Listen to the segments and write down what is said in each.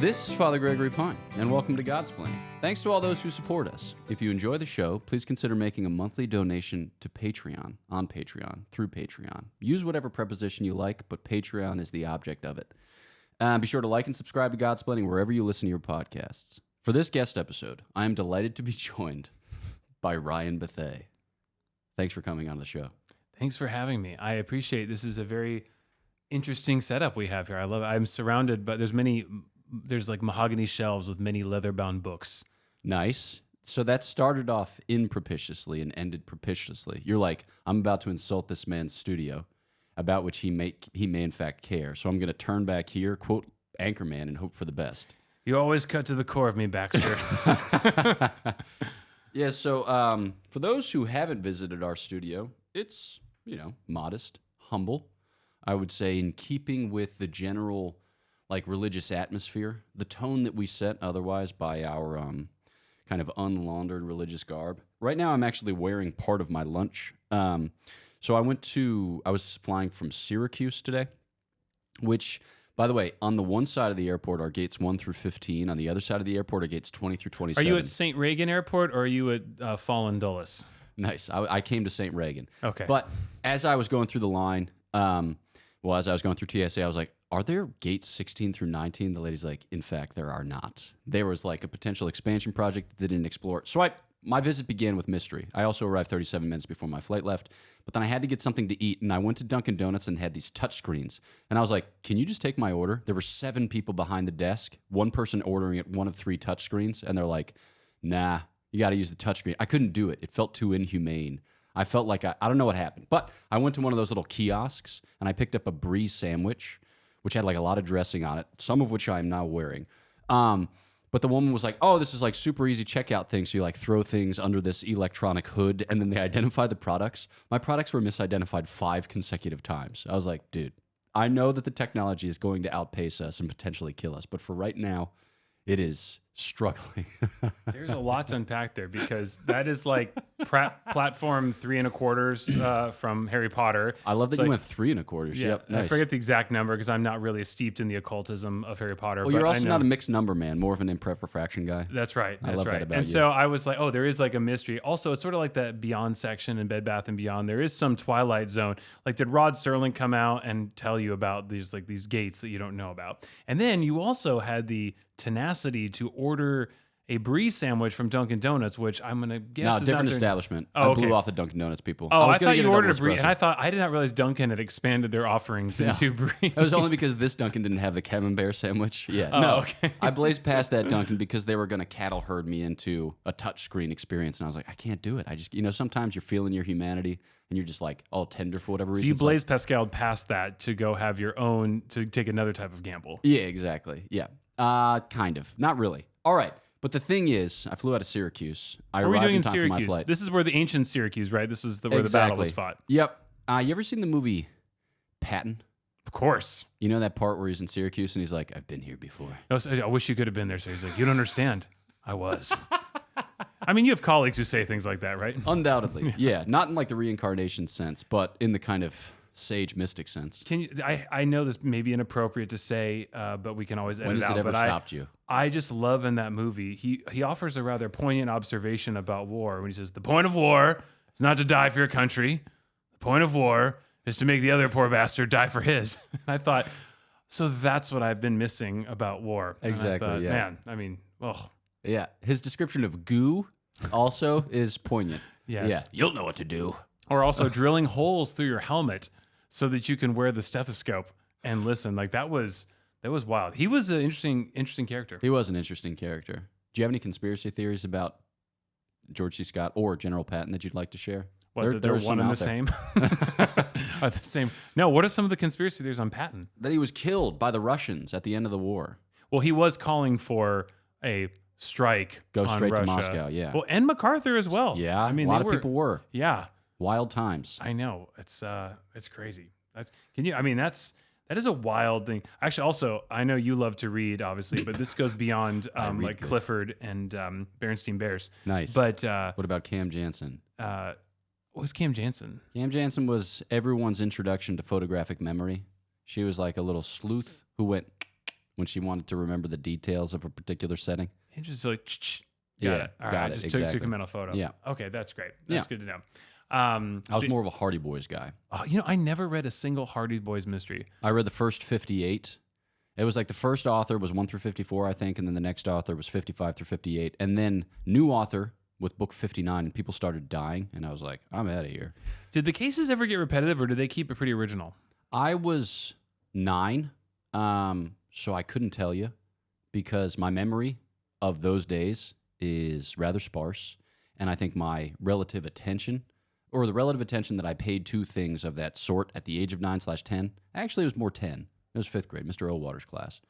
This is Father Gregory Pine, and welcome to Godsplaining. Thanks to all those who support us. If you enjoy the show, please consider making a monthly donation to Patreon, on Patreon, through Patreon. Use whatever preposition you like, but Patreon is the object of it. Be sure to like and subscribe to Godsplaining wherever you listen to your podcasts. For this guest episode, I am delighted to be joined by Ryan Bethea. Thanks for coming on the show. Thanks for having me. I appreciate it. This is a very interesting setup we have here. I love it. I'm surrounded, but there's like mahogany shelves with many leather-bound books. Nice. So that started off impropitiously and ended propitiously. You're like, I'm about to insult this man's studio, about which he may in fact care. So I'm going to turn back here, quote Anchorman, and hope for the best. You always cut to the core of me, Baxter. Yeah, so for those who haven't visited our studio, it's, modest, humble. I would say in keeping with the general religious atmosphere, the tone that we set otherwise by our kind of unlaundered religious garb. Right now I'm actually wearing part of my lunch. So I was flying from Syracuse today, which, by the way, on the one side of the airport are gates 1 through 15. On the other side of the airport are gates 20 through 27. Are you at St. Reagan Airport or are you at Fallen Dulles? Nice. I came to St. Reagan. Okay. But as I was going through the line, as I was going through TSA, I was like, are there gates 16 through 19? The lady's like, in fact, there are not. There was a potential expansion project that they didn't explore. So my visit began with mystery. I also arrived 37 minutes before my flight left, but then I had to get something to eat, and I went to Dunkin' Donuts and had these touch screens. And I was like, can you just take my order? There were 7 people behind the desk, one person ordering at one of 3 touch screens, and they're like, nah, you got to use the touch screen. I couldn't do it. It felt too inhumane. I felt like I don't know what happened, but I went to one of those little kiosks, and I picked up a brie sandwich, which had a lot of dressing on it, some of which I am now wearing. But the woman was like, oh, this is super easy checkout thing. So you throw things under this electronic hood and then they identify the products. My products were misidentified 5 consecutive times. I was like, dude, I know that the technology is going to outpace us and potentially kill us. But for right now, it is struggling. There's a lot to unpack there because that is platform 3 1/4 from Harry Potter. I love that you went 3 1/4. Yeah, Yep, nice. I forget the exact number because I'm not really steeped in the occultism of Harry Potter. Well, but you're also I know, not a mixed number man, more of an imperfection guy. That's right. I love that about and you. so I was like, oh, there is a mystery. Also, it's sort of like that Beyond section in Bed Bath & Beyond. There is some Twilight Zone. Did Rod Serling come out and tell you about these gates that you don't know about? And then you also had the tenacity to order a brie sandwich from Dunkin' Donuts, which I'm going to guess No, is different not their... establishment. Oh, I blew okay. off the Dunkin' Donuts people. Oh, I gonna thought get you ordered a double brie, espresso. and I did not realize Dunkin' had expanded their offerings into brie. It was only because this Dunkin' didn't have the Camembert sandwich. Yeah, Oh, no. okay. I blazed past that Dunkin' because they were going to cattle herd me into a touchscreen experience, and I was like, I can't do it. I just, sometimes you're feeling your humanity, and you're just all tender for whatever reason. So you Blaise Pascal past that to go have your own, to take another type of gamble. Yeah, exactly. Yeah, kind of. Not really. All right. But the thing is, I flew out of Syracuse. What are we doing in time for my Syracuse? flight. This is where the ancient Syracuse, right? This is where the battle was fought. Yep. You ever seen the movie Patton? Of course. You know that part where he's in Syracuse and he's like, I've been here before. I wish you could have been there. So he's like, you don't understand. I was. I mean, you have colleagues who say things like that, right? Undoubtedly. Yeah. Not in the reincarnation sense, but in the kind of sage mystic sense. Can you? I know this may be inappropriate to say, but we can always edit When it has out. it ever but stopped you? I just love in that movie. He offers a rather poignant observation about war when he says, the point of war is not to die for your country. The point of war is to make the other poor bastard die for his. I thought, so that's what I've been missing about war. Exactly, And I thought, yeah. Man, I mean, oh. Yeah. His description of goo also is poignant. Yes. Yeah. You'll know what to do. Or also drilling holes through your helmet so that you can wear the stethoscope and listen. That was wild. He was an interesting character. He was an interesting character. Do you have any conspiracy theories about George C. Scott or General Patton that you'd like to share? What, they're one and the same? Are the same? No, what are some of the conspiracy theories on Patton? That he was killed by the Russians at the end of the war. Well, he was calling for a strike Go on straight to Russia. Moscow, yeah. Well, and MacArthur as well. Yeah, I mean, a lot of people were. Yeah. Wild times. I know. It's crazy. That is a wild thing. Actually, also, I know you love to read, obviously, but this goes beyond good. Clifford and Berenstain Bears. Nice. But what about Cam Jansen? what was Cam Jansen? Cam Jansen was everyone's introduction to photographic memory. She was like a little sleuth who went when she wanted to remember the details of a particular setting. And just like, Yeah, got it. All got right, it, just took exactly. a mental photo. Yeah. Okay, that's great. That's good to know. I was more of a Hardy Boys guy. I never read a single Hardy Boys mystery. I read the first 58. It was like the first author was 1 through 54, I think, and then the next author was 55 through 58. And then new author with book 59, and people started dying, and I was like, I'm out of here. Did the cases ever get repetitive, or did they keep it pretty original? I was 9, so I couldn't tell you because my memory of those days is rather sparse, and I think my relative attention, or the relative attention that I paid to things of that sort at the age of 9/10, actually it was more 10. It was 5th grade, Mr. Owaters' class,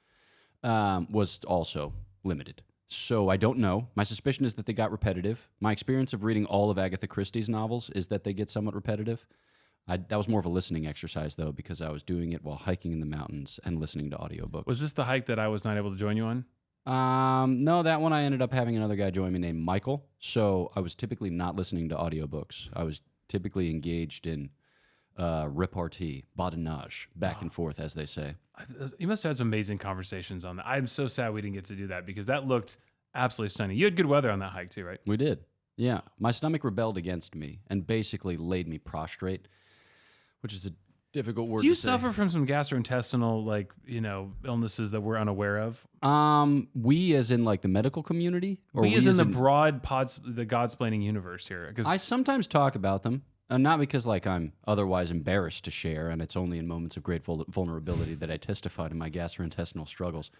was also limited. So I don't know. My suspicion is that they got repetitive. My experience of reading all of Agatha Christie's novels is that they get somewhat repetitive. That was more of a listening exercise, though, because I was doing it while hiking in the mountains and listening to audiobooks. Was this the hike that I was not able to join you on? No, that one I ended up having another guy join me named Michael. So I was typically not listening to audiobooks. I was typically engaged in repartee, badinage, back and forth, as they say. You must have had some amazing conversations on that. I'm so sad we didn't get to do that because that looked absolutely stunning. You had good weather on that hike too, right? We did. Yeah. My stomach rebelled against me and basically laid me prostrate, which is a difficult word to say. Do you suffer from some gastrointestinal, illnesses that we're unaware of? We as in like the medical community? Or we as in the broad the Godsplaining universe here? Because I sometimes talk about them. Not because I'm otherwise embarrassed to share, and it's only in moments of great vulnerability that I testify to my gastrointestinal struggles.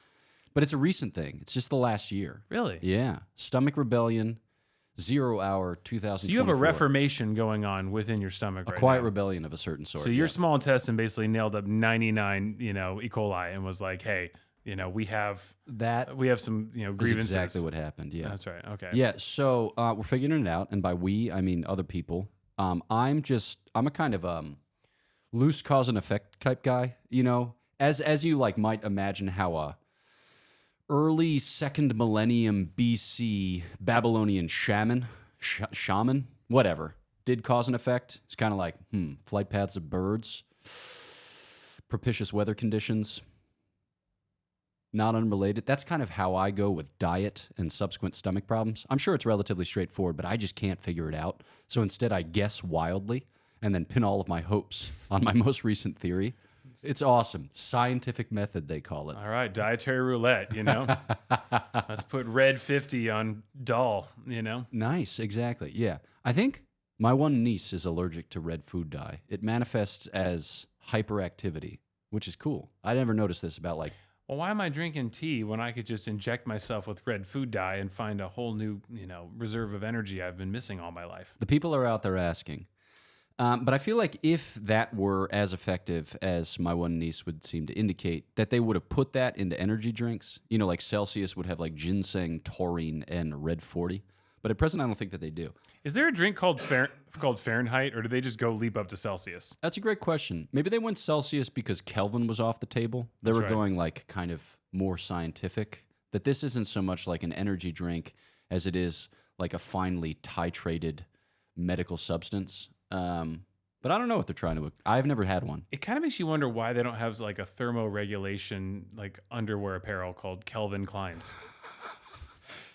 But it's a recent thing. It's just the last year. Really? Yeah. Stomach rebellion, 0 hour 2024. So you have a reformation going on within your stomach right now. A quiet rebellion of a certain sort. So your small intestine basically nailed up 99, E. coli and was like, hey, we have some, grievances. That's exactly what happened. Yeah. That's right. Okay. Yeah. So we're figuring it out. And by we, I mean other people. I'm a kind of loose cause and effect type guy, as you might imagine how a early 2nd millennium BC Babylonian shaman, whatever, did cause and effect. It's kind of like, flight paths of birds, propitious weather conditions, not unrelated. That's kind of how I go with diet and subsequent stomach problems. I'm sure it's relatively straightforward, but I just can't figure it out. So instead, I guess wildly and then pin all of my hopes on my most recent theory. It's awesome. Scientific method, they call it. All right, dietary roulette, Let's put red 50 on doll, Nice, exactly. Yeah. I think my one niece is allergic to red food dye. It manifests as hyperactivity, which is cool. I never noticed this about well, why am I drinking tea when I could just inject myself with red food dye and find a whole new, reserve of energy I've been missing all my life? The people are out there asking. But I feel like if that were as effective as my one niece would seem to indicate, that they would have put that into energy drinks. Like Celsius would have ginseng, taurine, and red 40. But at present, I don't think that they do. Is there a drink called Fahrenheit, or do they just go leap up to Celsius? That's a great question. Maybe they went Celsius because Kelvin was off the table. They were going kind of more scientific. That this isn't so much like an energy drink as it is like a finely titrated medical substance. But I don't know what they're trying to. I've never had one. It kind of makes you wonder why they don't have a thermoregulation underwear apparel called Calvin Klein's.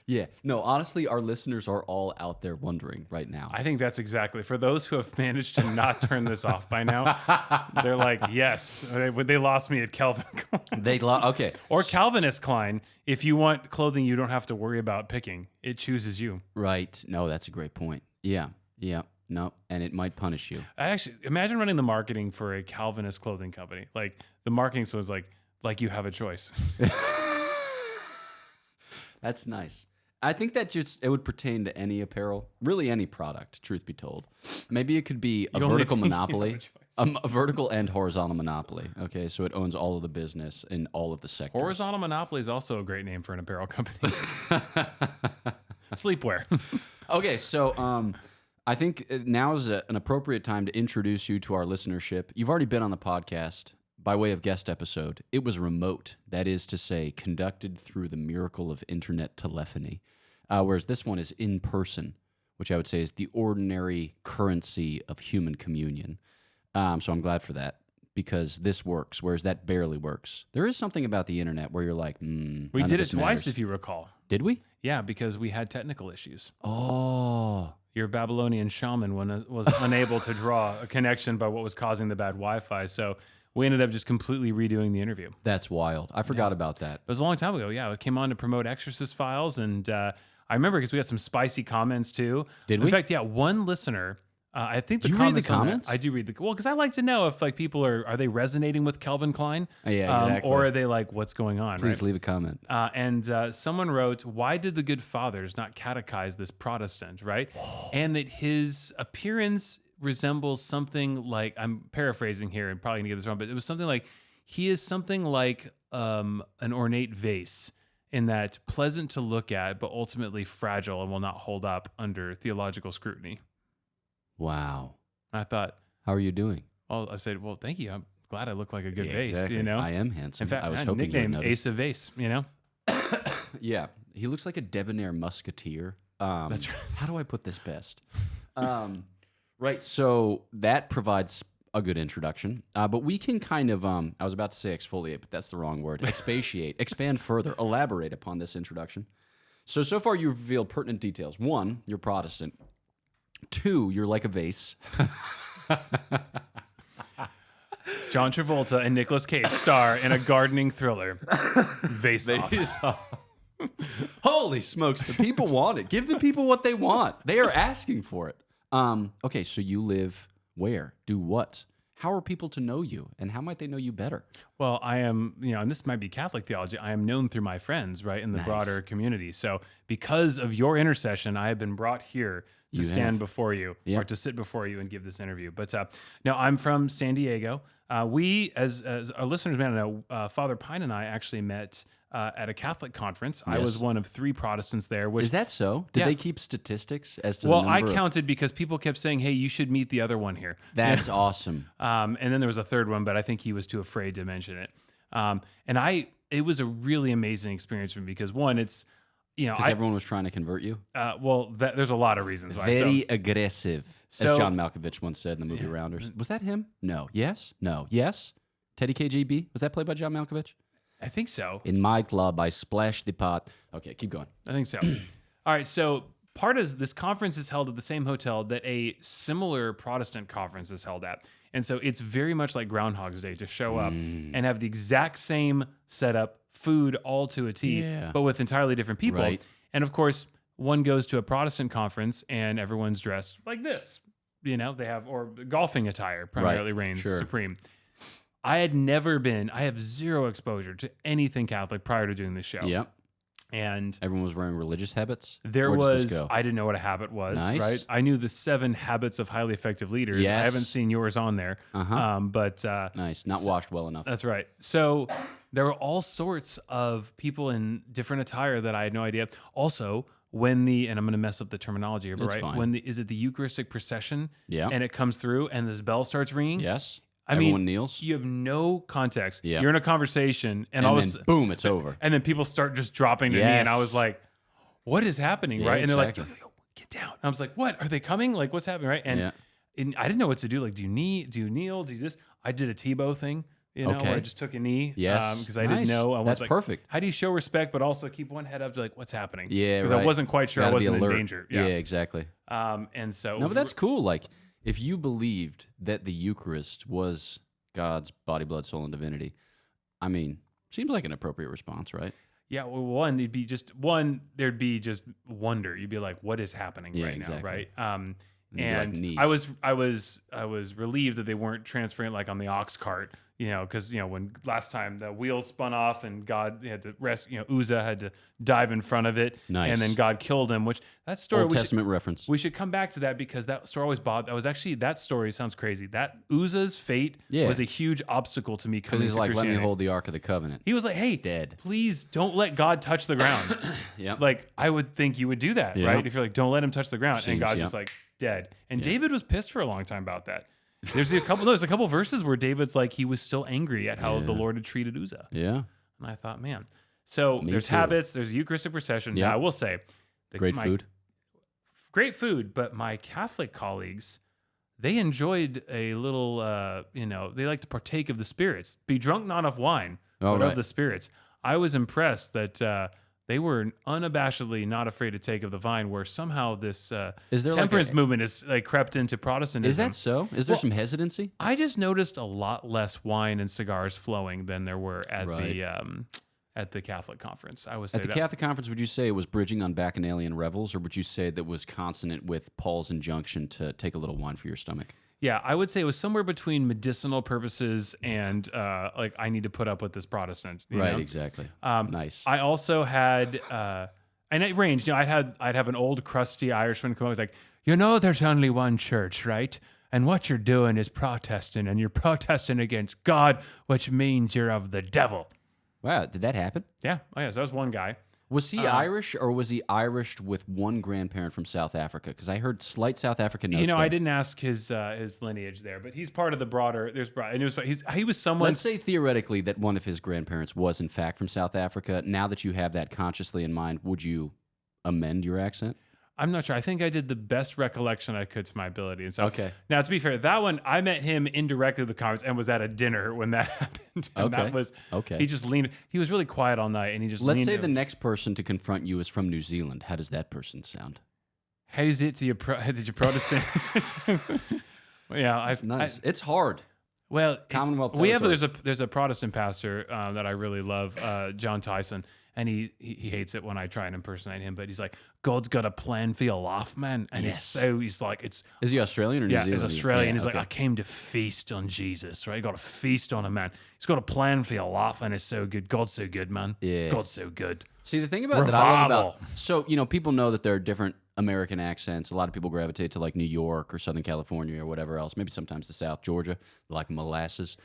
Yeah. No, honestly, our listeners are all out there wondering right now. I think that's exactly. For those who have managed to not turn this off by now, they're like, yes, they lost me at Calvin Klein. Okay. Or Calvinist Klein. If you want clothing you don't have to worry about picking, it chooses you. Right. No, that's a great point. Yeah. Yeah. No, and it might punish you. I actually imagine running the marketing for a Calvinist clothing company. The marketing was like you have a choice. That's nice. I think that it would pertain to any apparel, really any product, truth be told. Maybe it could be a vertical monopoly, a vertical and horizontal monopoly. Okay, so it owns all of the business in all of the sectors. Horizontal monopoly is also a great name for an apparel company. Sleepwear. Okay, so I think now is an appropriate time to introduce you to our listenership. You've already been on the podcast by way of guest episode. It was remote, that is to say, conducted through the miracle of internet telephony, whereas this one is in person, which I would say is the ordinary currency of human communion. So I'm glad for that, because this works, whereas that barely works. There is something about the internet where you're like, we did it twice, if you recall. Did we? Yeah, because we had technical issues. Oh. Your Babylonian shaman was unable to draw a connection by what was causing the bad Wi-Fi, so we ended up just completely redoing the interview. That's wild. I forgot about that. It was a long time ago. Yeah, it came on to promote Exorcist Files, and I remember because we got some spicy comments too. Did we? In fact, yeah, one listener. I think Do you read the comments? I do read because I like to know if like people are they resonating with Calvin Klein, yeah, exactly. or are they like, what's going on? Please right? leave a comment. And someone wrote, "Why did the good fathers not catechize this Protestant?" Right, and that his appearance resembles something like, I'm paraphrasing here and probably gonna get this wrong, but it was something like he is something like an ornate vase, in that pleasant to look at, but ultimately fragile and will not hold up under theological scrutiny. Wow. I thought, how are you doing? well, I said, well, thank you. I'm glad I look like a good vase, exactly. you know? I am handsome. In fact, I was my hoping nickname, you would notice. Ace of Vase, you know? Yeah. He looks like a debonair musketeer. That's right. How do I put this best? Right. So that provides a good introduction. But we can kind of, I was about to say exfoliate, but that's the wrong word. Expatiate, expand further, elaborate upon this introduction. So far you've revealed pertinent details. 1, you're Protestant. 2, you're like a vase. John Travolta and Nicolas Cage star in a gardening thriller, Vase Off. Holy smokes, the people want it. Give the people what they want. They are asking for it. Okay, so you live where? Do what? How are people to know you? And how might they know you better? Well, I am, and this might be Catholic theology, I am known through my friends, right, in the broader community. So because of your intercession, I have been brought here to stand before you, or to sit before you and give this interview. But no, I'm from San Diego. We, as our listeners may know, Father Pine and I actually met at a Catholic conference. I was one of 3 Protestants there. Which, is that so? Did they keep statistics as to well, the number? I counted because people kept saying, hey, you should meet the other one here. That's awesome. And then there was a third one, but I think he was too afraid to mention it. It was a really amazing experience for me because, one, it's, because everyone was trying to convert you? There's a lot of reasons why. Very aggressive, as John Malkovich once said in the movie Rounders. Was that him? No. Yes? No. Yes? Teddy KGB? Was that played by John Malkovich? I think so. In my club, I splash the pot. Okay, keep going. I think so. All right, so part of this conference is held at the same hotel that a similar Protestant conference is held at. And so it's very much like Groundhog's Day to show up and have the exact same setup, food all to a T, but with entirely different people. Right. And of course, one goes to a Protestant conference and everyone's dressed like this. They have, or golfing attire primarily reigns supreme. I have zero exposure to anything Catholic prior to doing this show. Yep. And everyone was wearing religious habits? I didn't know what a habit was, right? I knew the 7 habits of highly effective leaders. Yes. I haven't seen yours on there. But nice. Not washed well enough. That's right. So there were all sorts of people in different attire that I had no idea. Also, and I'm going to mess up the terminology here, but It's fine. when is it the Eucharistic procession? Yeah. And it comes through and the bell starts ringing? Yes. Everyone kneels. You have no context. Yeah. You're in a conversation, and all of of a sudden, boom, it's over. And then people start just dropping to me, and I was like, "What is happening?" Yeah, right? And exactly. they're like, yo, get down. And I was like, "What? Are they coming? Like, what's happening?" Right? And I didn't know what to do. Like, do you kneel? Do you just? I did a Tebow thing, where I just took a knee. Yes. Because I didn't know. I was That's like, perfect. How do you show respect, but also keep one head up to like, what's happening? Yeah, because I wasn't quite sure. I wasn't in danger. Yeah, exactly. And so no, but that's cool. Like, if you believed that the Eucharist was God's body, blood, soul, and divinity, I mean, seems like an appropriate response, right? Yeah, well, there'd be just wonder. You'd be like, what is happening now, right? And I was relieved that they weren't transferring like on the ox cart, because when last time the wheels spun off and God had to Uzzah had to dive in front of it, nice. And then God killed him. Which that story, Old Testament reference. We should come back to that because that story always bothered. That story sounds crazy. That Uzzah's fate was a huge obstacle to me coming to Christianity. Because he's like, let me hold the Ark of the Covenant. He was like, hey, dead. Please don't let God touch the ground. Like I would think you would do that, right? If you're like, don't let him touch the ground, and God's just like dead. And David was pissed for a long time about that. There's a couple verses where David's like he was still angry at how the Lord had treated Uzzah. Yeah. And I thought, man. So there's habits, there's a Eucharistic procession. Yeah. Now I will say great food. Great food, but my Catholic colleagues, they enjoyed a little, they like to partake of the spirits. Be drunk not of wine, but of the spirits. I was impressed that they were unabashedly not afraid to take of the vine, where somehow this temperance movement is like crept into Protestantism. Is that so? Is there some hesitancy? I just noticed a lot less wine and cigars flowing than there were at the Catholic conference. I would say at the Catholic conference, would you say it was bridging on Bacchanalian revels, or would you say that was consonant with Paul's injunction to take a little wine for your stomach? Yeah, I would say it was somewhere between medicinal purposes and like I need to put up with this Protestant. You know? Exactly. Nice. I also had, and it ranged. You know, I'd have an old crusty Irishman come up with like, there's only one church, right? And what you're doing is protesting, and you're protesting against God, which means you're of the devil. Wow, did that happen? Yeah. Oh, yeah. So that was one guy. Was he Irish, or was he Irish with one grandparent from South Africa? Because I heard slight South African notes. I didn't ask his lineage there, but he's part of the broader. And it was he was someone. Let's say theoretically that one of his grandparents was in fact from South Africa. Now that you have that consciously in mind, would you amend your accent? I'm not sure. I think I did the best recollection I could to my ability. And so, okay. Now, to be fair, that one, I met him indirectly at the conference and was at a dinner when that happened. And okay. That was, okay. He just leaned, he was really quiet all night and he just Let's leaned. say the next person to confront you is from New Zealand. How does that person sound? How's it to you, did you Protestant? Yeah. It's nice. It's hard. Well, Commonwealth we have, there's a Protestant pastor that I really love, John Tyson. And he hates it when I try and impersonate him, but he's like, God's got a plan for your life, man. And he's like, it's. Is he Australian or New Zealand? Yeah, he's Australian. Yeah, he's like, I came to feast on Jesus, right? You got to feast on him, man. He's got a plan for your life, and it's so good. God's so good, man. Yeah. God's so good. See, the thing about that I love about, so, people know that there are different American accents. A lot of people gravitate to like New York or Southern California or whatever else. Maybe sometimes the South, Georgia, like molasses.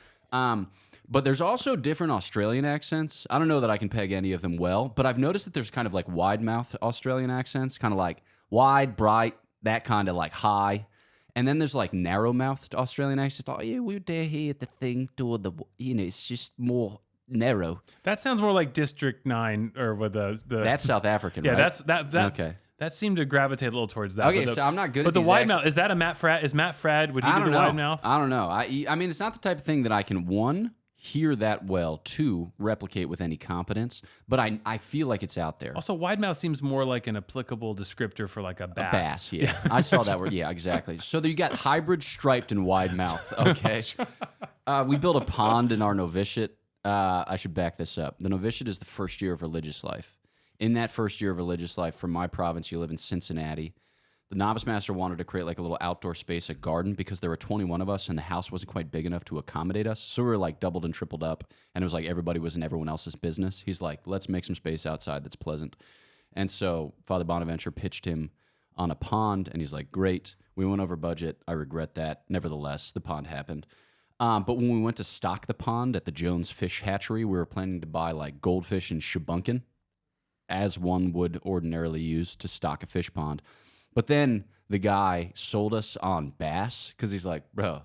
But there's also different Australian accents. I don't know that I can peg any of them well, but I've noticed that there's kind of like wide mouth Australian accents, kind of like wide, bright, that kind of like high. And then there's like narrow mouthed Australian accents. Oh, yeah, we're there here at the thing, to the, it's just more narrow. That sounds more like District 9 or with the That's South African, yeah, right? that. Okay. That seemed to gravitate a little towards that. Okay, so I'm not good at the these wide mouth, is that a Matt Fradd? Is Matt Fradd, would he do the wide mouth? I don't know. I mean, it's not the type of thing that I can, one, hear that well, two, replicate with any competence, but I feel like it's out there. Also, wide mouth seems more like an applicable descriptor for like a bass. A bass, yeah. I saw that word. Yeah, exactly. So you got hybrid, striped, and wide mouth. Okay. We built a pond in our novitiate. I should back this up. The novitiate is the first year of religious life. In that first year of religious life, from my province, you live in Cincinnati. The novice master wanted to create like a little outdoor space, a garden, because there were 21 of us and the house wasn't quite big enough to accommodate us. So we were like doubled and tripled up, and it was like everybody was in everyone else's business. He's like, let's make some space outside that's pleasant. And so Father Bonaventure pitched him on a pond, and he's like, great. We went over budget. I regret that. Nevertheless, the pond happened. But when we went to stock the pond at the Jones Fish Hatchery, we were planning to buy like goldfish and shubunkin, as one would ordinarily use to stock a fish pond. But then the guy sold us on bass because he's like, bro,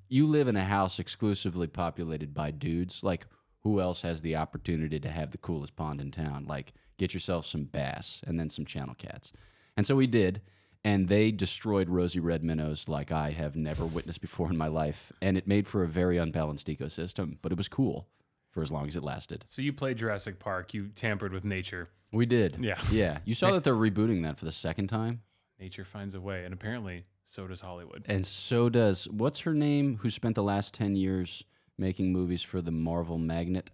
you live in a house exclusively populated by dudes. Like, who else has the opportunity to have the coolest pond in town? Like, get yourself some bass and then some channel cats. And so we did, and they destroyed rosy red minnows like I have never witnessed before in my life. And it made for a very unbalanced ecosystem, but it was cool for as long as it lasted. So you played Jurassic Park. You tampered with nature. We did. Yeah. Yeah. You saw that they're rebooting that for the second time? Nature finds a way, and apparently so does Hollywood. And so does, what's her name, who spent the last 10 years making movies for the Marvel magnet?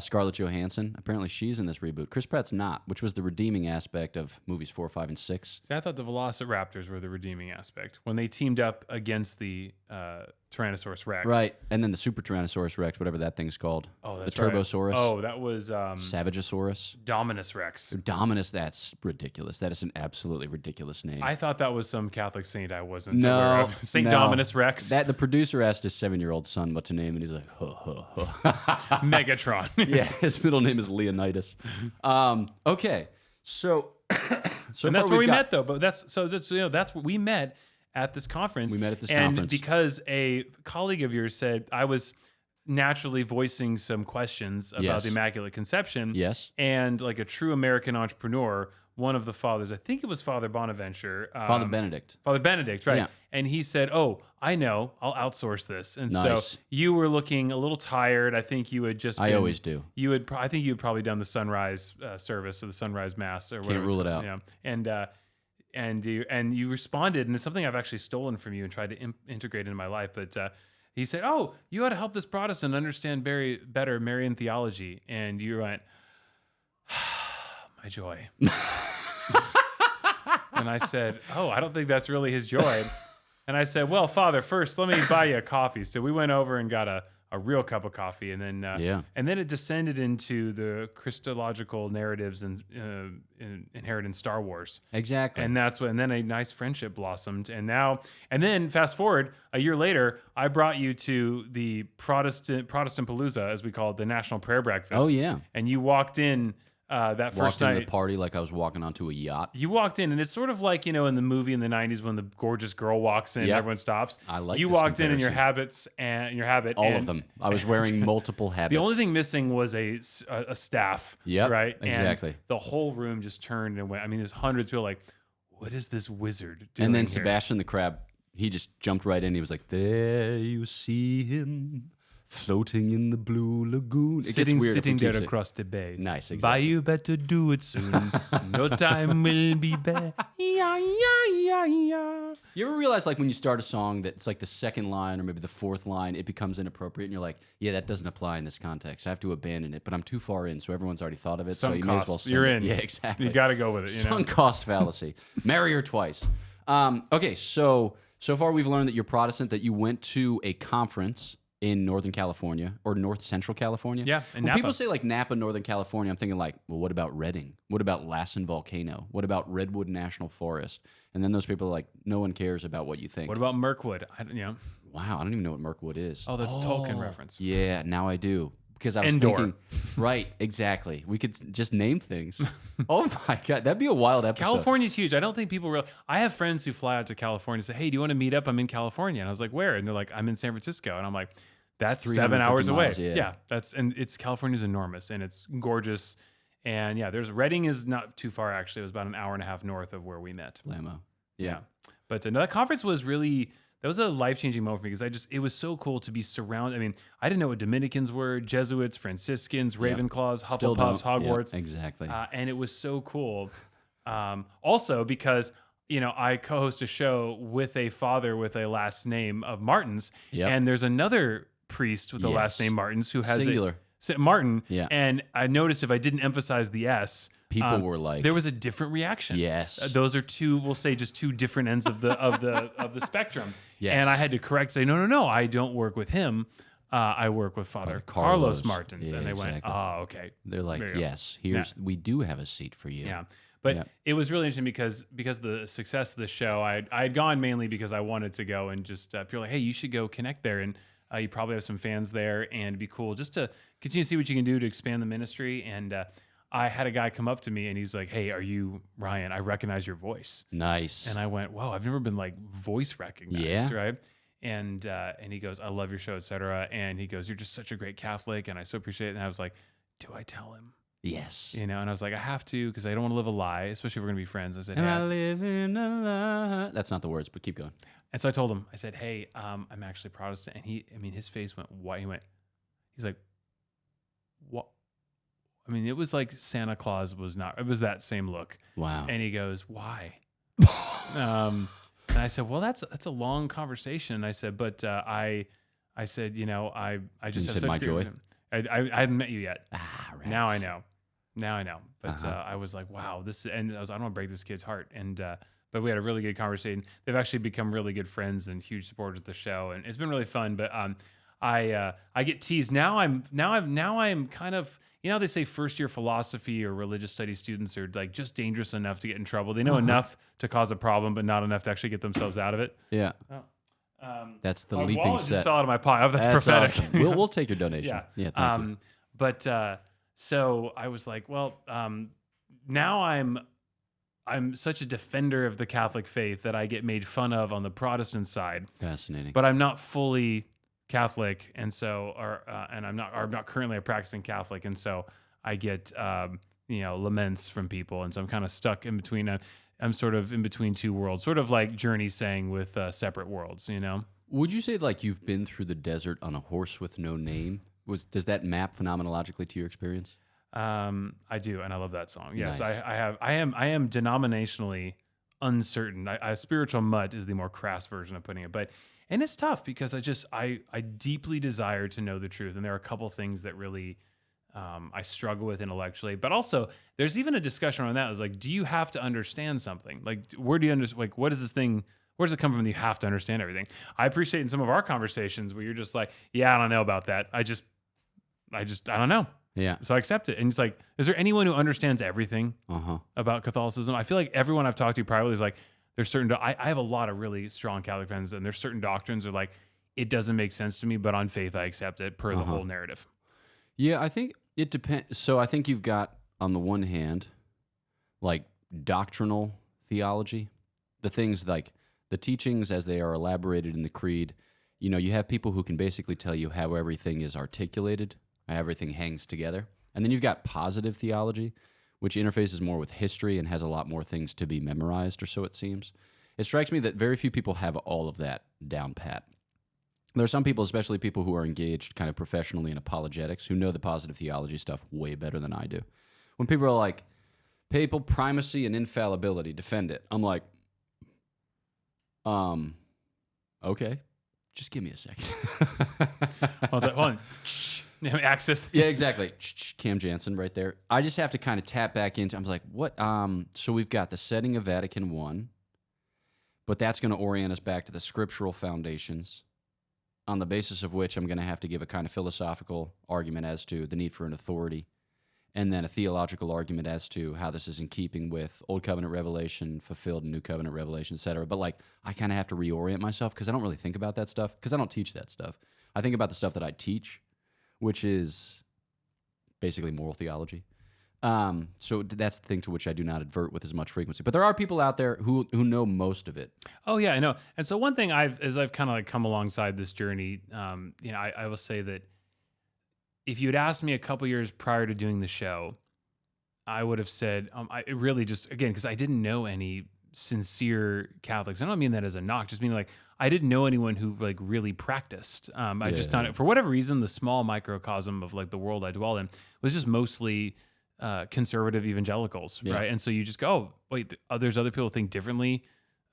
Scarlett Johansson. Apparently she's in this reboot. Chris Pratt's not, which was the redeeming aspect of movies 4, 5, and 6. See, I thought the Velociraptors were the redeeming aspect when they teamed up against the Tyrannosaurus Rex. Right, and then the Super Tyrannosaurus Rex, whatever that thing's called. Oh, that's the Turbosaurus. Right. Oh, that was Savageosaurus. Dominus Rex. Dominus, that's ridiculous. That is an absolutely ridiculous name. I thought that was some Catholic saint I wasn't no, aware of. Saint Dominus Rex. That the producer asked his 7-year-old son what to name, and he's like, Megatron. Yeah, his middle name is Leonidas. Okay, so and that's where we met, though. But that's where we met at this conference. We met at this and conference because a colleague of yours said I was naturally voicing some questions about the Immaculate Conception. Yes, and like a true American entrepreneur one of the fathers. I think it was Father Bonaventure. Father Benedict. Father Benedict, right? Yeah. And he said, "Oh, I know. I'll outsource this." And Nice. so you were looking a little tired. I think you had just. I always do. You had. I think you had probably done the sunrise service or the sunrise mass or whatever. Can't rule it out. Yeah. And you responded, and it's something I've actually stolen from you and tried to integrate into my life. But he said, "Oh, you ought to help this Protestant understand better Marian theology." And you went, "My joy." And I said, "Oh, I don't think that's really his joy." And I said, "Well, Father, first let me buy you a coffee." So we went over and got a real cup of coffee, and then and then it descended into the Christological narratives and inherent in Star Wars. Exactly. And that's when, and then a nice friendship blossomed. And then fast forward a year later, I brought you to the Protestant Palooza, as we call it, the National Prayer Breakfast. Oh, yeah. And you walked in that first night. Into the party like I was walking onto a yacht. You walked in, and it's sort of like, in the movie in the 90s when the gorgeous girl walks in, everyone stops. I like you this walked in your comparison. habit. All of them. I was wearing multiple habits. The only thing missing was a staff. Yep, right? exactly. And the whole room just turned and went. I mean, there's hundreds of people like, what is this wizard doing And then here? Sebastian the Crab, he just jumped right in. He was like, "There you see him, floating in the blue lagoon." It gets weird. Sitting there across the bay. Nice, But exactly. you better do it soon. No time will be bad. Yeah, yeah, yeah, yeah. You ever realize, like, when you start a song that it's like the second line or maybe the fourth line, it becomes inappropriate, and you're like, "Yeah, that doesn't apply in this context. I have to abandon it." But I'm too far in, so everyone's already thought of it. So you may as well sing You're it. in. Yeah, exactly. You got to go with it. Sunk cost fallacy. Marry her twice. Okay, so far we've learned that you're Protestant, that you went to a conference in Northern California or North Central California. Yeah, in when Napa. people say like Napa, Northern California, I'm thinking like, well, what about Redding? What about Lassen Volcano? What about Redwood National Forest? And then those people are like, no one cares about what you think. What about Mirkwood? Wow, I don't even know what Mirkwood is. Oh, that's Tolkien reference. Yeah, now I do. Because I was Endor. thinking, right, exactly. We could just name things. Oh my God, that'd be a wild episode. California's huge. I don't think people really. I have friends who fly out to California and say, "Hey, do you want to meet up? I'm in California." And I was like, "Where?" And they're like, "I'm in San Francisco." And I'm like, "That's 7 hours away." miles, yeah. California's enormous and it's gorgeous. And yeah, Redding is not too far actually. It was about an hour and a half north of where we met. Blammo. Yeah. But no, that conference was really. That was a life-changing moment for me because it was so cool to be surrounded. I mean, I didn't know what Dominicans were, Jesuits, Franciscans, Ravenclaws, Still Hufflepuffs, don't. Hogwarts. Yep, exactly. And it was so cool. Also because, I co-host a show with a father with a last name of Martins. Yep. And there's another priest with the last Yes. name Martins who has Singular. Martin. Yeah. And I noticed if I didn't emphasize the S, People were like, there was a different reaction. Yes. Those are we'll say just two different ends of the spectrum. Yes. And I had to correct, say, no, I don't work with him. I work with Father Carlos Martins. Yeah, and they went, exactly. "Oh, okay." they're like, There you go. "Yes, we do have a seat for you." Yeah. But Yeah. it was really interesting because of the success of the show. I had gone mainly because I wanted to go and just people were like, "Hey, you should go connect there." And you probably have some fans there and it'd be cool just to continue to see what you can do to expand the ministry. And I had a guy come up to me and he's like, "Hey, are you Ryan? I recognize your voice." Nice. And I went, "Wow, I've never been like voice recognized." Yeah. Right. And he goes, "I love your show, etc." And he goes, "You're just such a great Catholic. And I so appreciate it." And I was like, "Do I tell him?" Yes. And I was like, "I have to, because I don't want to live a lie, especially if we're going to be friends." I said, And "Hey." I live in a lie. That's not the words, but keep going. And so I told him, I said, "Hey, I'm actually Protestant." And his face went white. He's like, "What?" I mean, it was like Santa Claus was not, it was that same look. Wow. And he goes, "Why?" And I said, "Well, that's a long conversation." And I said, "But I said, I just You have said such my great joy? I hadn't met you yet. Rats. Now I know. But Uh-huh. I was like, wow, and I don't want to break this kid's heart. And but we had a really good conversation. They've actually become really good friends and huge supporters of the show, and it's been really fun. But I get teased now. I'm kind of, they say first year philosophy or religious studies students are like just dangerous enough to get in trouble. They know enough to cause a problem, but not enough to actually get themselves out of it. Yeah. That's the leaping wallet set. just fell out of my pocket. That's prophetic. Awesome. We'll take your donation. Yeah. Thank you. But so I was like, well, now I'm such a defender of the Catholic faith that I get made fun of on the Protestant side, Fascinating. but I'm not fully Catholic, and so and I'm not currently a practicing Catholic, and so I get laments from people. And so I'm kind of stuck in between. I'm sort of in between two worlds, sort of like Journey sang with separate worlds, Would you say like you've been through the desert on a horse with no name? Does that map phenomenologically to your experience? I do, and I love that song. Yes, Nice. I am denominationally uncertain. I spiritual mud is the more crass version of putting it, and it's tough because I deeply desire to know the truth, and there are a couple things that really I struggle with intellectually. But also, there's even a discussion around that. Is like, do you have to understand something? Like, where do you understand? Like, what is this thing? Where does it come from that you have to understand everything? I appreciate in some of our conversations where you're just like, yeah, I don't know about that. I don't know. Yeah. So I accept it. And it's like, is there anyone who understands everything about Catholicism? I feel like everyone I've talked to privately is like, there's certain, I have a lot of really strong Catholic friends, and there's certain doctrines are like, it doesn't make sense to me, but on faith, I accept it per the whole narrative. Yeah, I think it depends. So I think you've got, on the one hand, like doctrinal theology, the things like the teachings as they are elaborated in the creed. You have people who can basically tell you how everything is articulated, how everything hangs together. And then you've got positive theology, which interfaces more with history and has a lot more things to be memorized, or so it seems. It strikes me that very few people have all of that down pat. There are some people, especially people who are engaged kind of professionally in apologetics, who know the positive theology stuff way better than I do. When people are like, papal primacy and infallibility, defend it. I'm like, okay, just give me a second. Hold on. Access. Yeah, exactly. Cam Jansen right there. I just have to kind of tap back into, I'm like, what? So we've got the setting of Vatican I, but that's going to orient us back to the scriptural foundations, on the basis of which I'm going to have to give a kind of philosophical argument as to the need for an authority, and then a theological argument as to how this is in keeping with Old Covenant revelation, fulfilled in New Covenant revelation, etc. But like, I kind of have to reorient myself because I don't really think about that stuff, because I don't teach that stuff. I think about the stuff that I teach, which is basically moral theology. So that's the thing to which I do not advert with as much frequency. But there are people out there who know most of it. Oh yeah, I know. And so one thing as I've kind of like come alongside this journey, I will say that if you had asked me a couple years prior to doing the show, I would have said, I really just, again, because I didn't know any sincere Catholics. I don't mean that as a knock, just mean like, I didn't know anyone who like really practiced. I just thought, for whatever reason, the small microcosm of like the world I dwelled in was just mostly conservative evangelicals, right? And so you just go, oh, wait, there's other people who think differently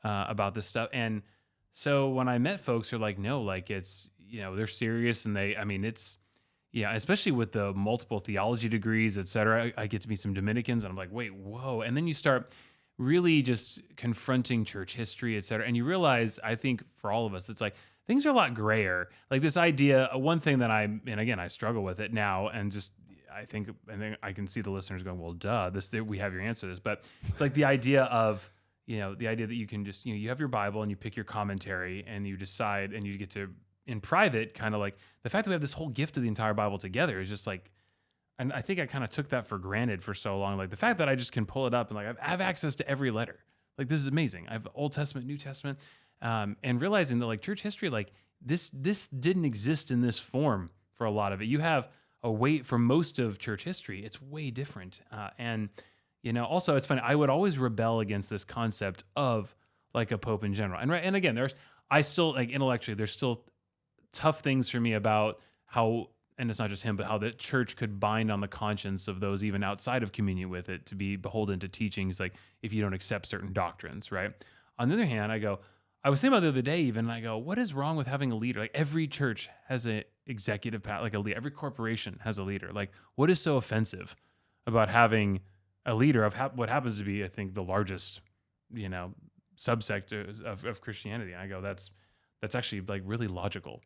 about this stuff. And so when I met folks who are like, no, like it's, they're serious, and it's, especially with the multiple theology degrees, et cetera. I get to meet some Dominicans, and I'm like, wait, whoa. And then you start really just confronting church history, et cetera. And you realize, I think for all of us, it's like things are a lot grayer. Like this idea, one thing that and again, I struggle with it now, and just, I think I can see the listeners going, well, duh, we have your answer to this. But it's like the idea of, the idea that you can just, you have your Bible and you pick your commentary and you decide, and you get to, in private, kind of like the fact that we have this whole gift of the entire Bible together is just like, and I think I kind of took that for granted for so long. Like the fact that I just can pull it up and like I have access to every letter. Like this is amazing. I have Old Testament, New Testament, and realizing that like church history, like this didn't exist in this form for a lot of it. You have a way for most of church history. It's way different. And also it's funny. I would always rebel against this concept of like a pope in general. And again, I still like intellectually, there's still tough things for me about how, and it's not just him, but how the church could bind on the conscience of those even outside of communion with it to be beholden to teachings, like if you don't accept certain doctrines, right? On the other hand, I was thinking about the other day even, and I go, what is wrong with having a leader? Like every church has an executive, like a leader. Every corporation has a leader. Like what is so offensive about having a leader of what happens to be, I think, the largest, subsect of Christianity? And I go, that's actually like really logical.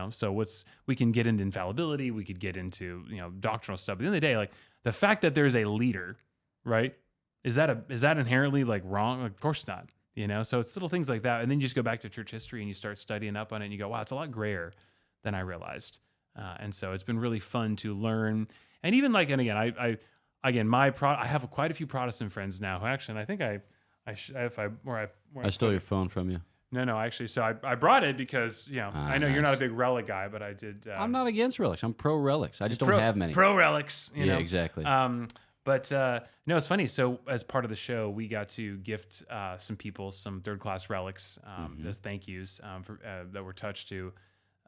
So we can get into infallibility, we could get into, doctrinal stuff. But at the end of the day, like the fact that there's a leader, right? Is that inherently like wrong? Like, of course not, So it's little things like that. And then you just go back to church history and you start studying up on it and you go, wow, it's a lot grayer than I realized. And so it's been really fun to learn. And even like, and again, I have quite a few Protestant friends now who actually, and I think I stole your phone from you. No, actually. So I brought it because, I know nice. you're not a big relic guy, but I did. I'm not against relics. I'm pro relics. I just don't have many. Pro relics. Yeah, exactly. But no, it's funny. So as part of the show, we got to gift some people some third-class relics as thank yous for, that were touched to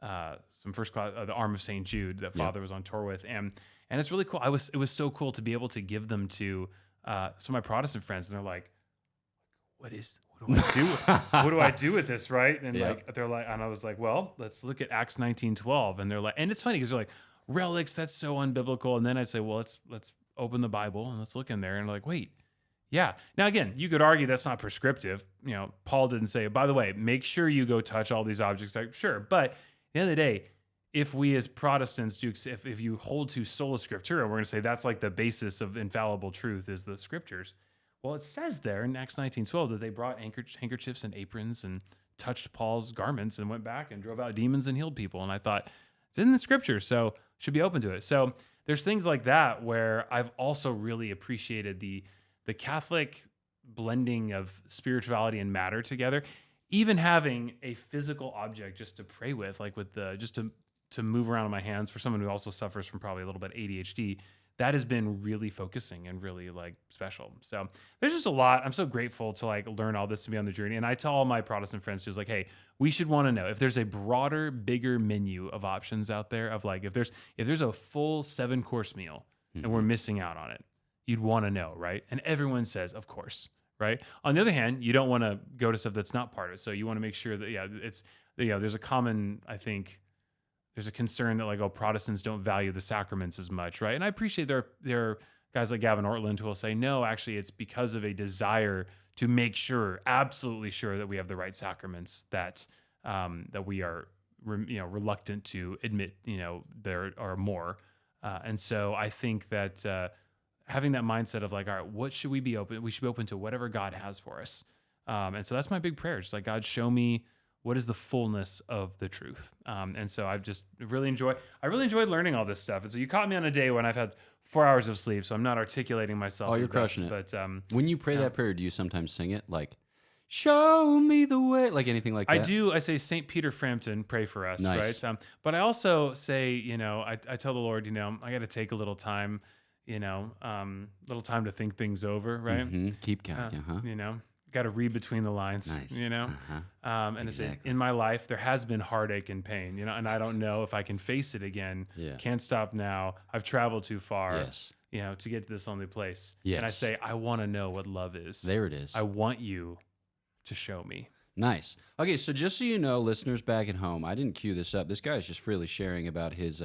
some first-class, the arm of St. Jude that Father was on tour with. And it's really cool. It was so cool to be able to give them to some of my Protestant friends. And they're like, what do I do? What do I do with this? Right. And they're like, and I was like, well, let's look at Acts 19:12. And they're like, and it's funny because they're like, relics, that's so unbiblical. And then I'd say, well, let's open the Bible and let's look in there. And they're like, wait, yeah. Now, again, you could argue that's not prescriptive. You know, Paul didn't say, by the way, make sure you go touch all these objects. Like, sure. But at the end of the day, if we as Protestants do, if you hold to sola scriptura, we're going to say that's like the basis of infallible truth is the scriptures. Well, it says there in Acts 19:12 that they brought handkerchiefs and aprons and touched Paul's garments and went back and drove out demons and healed people. And I thought, it's in the scripture, so should be open to it. So there's things like that where I've also really appreciated the Catholic blending of spirituality and matter together. Even having a physical object just to pray with, like with just to move around in my hands for someone who also suffers from probably a little bit ADHD, that has been really focusing and really like special. So there's just a lot. I'm so grateful to like learn all this to be on the journey. And I tell all my Protestant friends who's like, hey, we should want to know if there's a broader, bigger menu of options out there of like, if there's a full 7-course meal and we're missing out on it, you'd want to know, right? And everyone says, of course, right? On the other hand, you don't want to go to stuff that's not part of it. So you want to make sure that, there's a common, I think, there's a concern that like, Protestants don't value the sacraments as much, right? And I appreciate there are guys like Gavin Ortland who will say, no, actually, it's because of a desire to make sure, absolutely sure that we have the right sacraments that we are, reluctant to admit, there are more. And so I think that having that mindset of like, all right, what should we be open? We should be open to whatever God has for us. And so that's my big prayer. Just like, God, show me what is the fullness of the truth. And so I've just really enjoyed learning all this stuff. And so you caught me on a day when I've had 4 hours of sleep, so I'm not articulating myself. Oh, you're crushing it. But when you pray that prayer, do you sometimes sing it like, show me the way, like anything like that? I do. I say, St. Peter Frampton, pray for us, nice. Right? But I also say, I tell the Lord, I got to take a little time, little time to think things over, right? Keep counting, got to read between the lines, nice. And Exactly. in my life, there has been heartache and pain, and I don't know if I can face it again. Yeah. Can't stop now. I've traveled too far, Yes. To get to this only place. Yes. And I say, I want to know what love is. There it is. I want you to show me. Nice. Okay, so just so you know, listeners back at home, I didn't cue this up. This guy is just freely sharing about his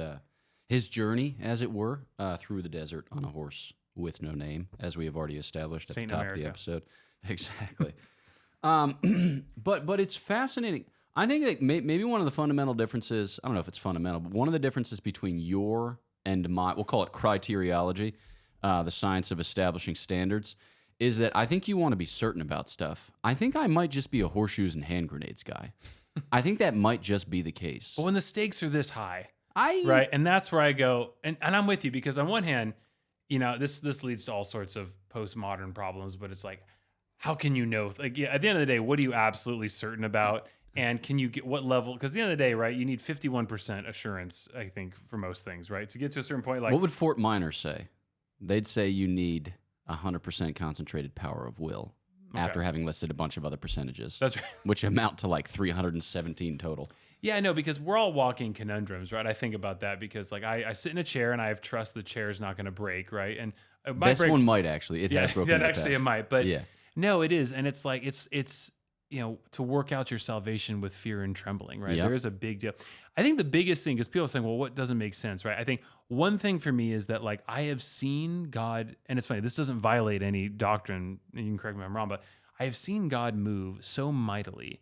journey, as it were, through the desert on a horse with no name, as we have already established at Saint the top America. of the episode. Exactly. But it's fascinating. I think that maybe one of the fundamental differences, I don't know if it's fundamental, but one of the differences between your and my, we'll call it criteriology, the science of establishing standards, is that I think you want to be certain about stuff. I think I might just be a horseshoes and hand grenades guy. I think that might just be the case. But when the stakes are this high, right? And that's where I go, and I'm with you, because on one hand, this leads to all sorts of postmodern problems, but it's like, how can you know? Like, at the end of the day, what are you absolutely certain about? And can you get what level? Because at the end of the day, right, you need 51% assurance, I think, for most things, right? To get to a certain point, like... What would Fort Minor say? They'd say you need 100% concentrated power of will after having listed a bunch of other percentages. That's right. Which amount to like 317 total. Yeah, I know, because we're all walking conundrums, right? I think about that because, like, I sit in a chair and I have trust the chair is not going to break, right? And this one might actually. It has broken. Yeah, actually, it might. But yeah. No, it is. And it's like, it's to work out your salvation with fear and trembling, right? Yep. There is a big deal. I think the biggest thing, because people are saying, well, what doesn't make sense, right? I think one thing for me is that, like, I have seen God, and it's funny, this doesn't violate any doctrine, and you can correct me if I'm wrong, but I have seen God move so mightily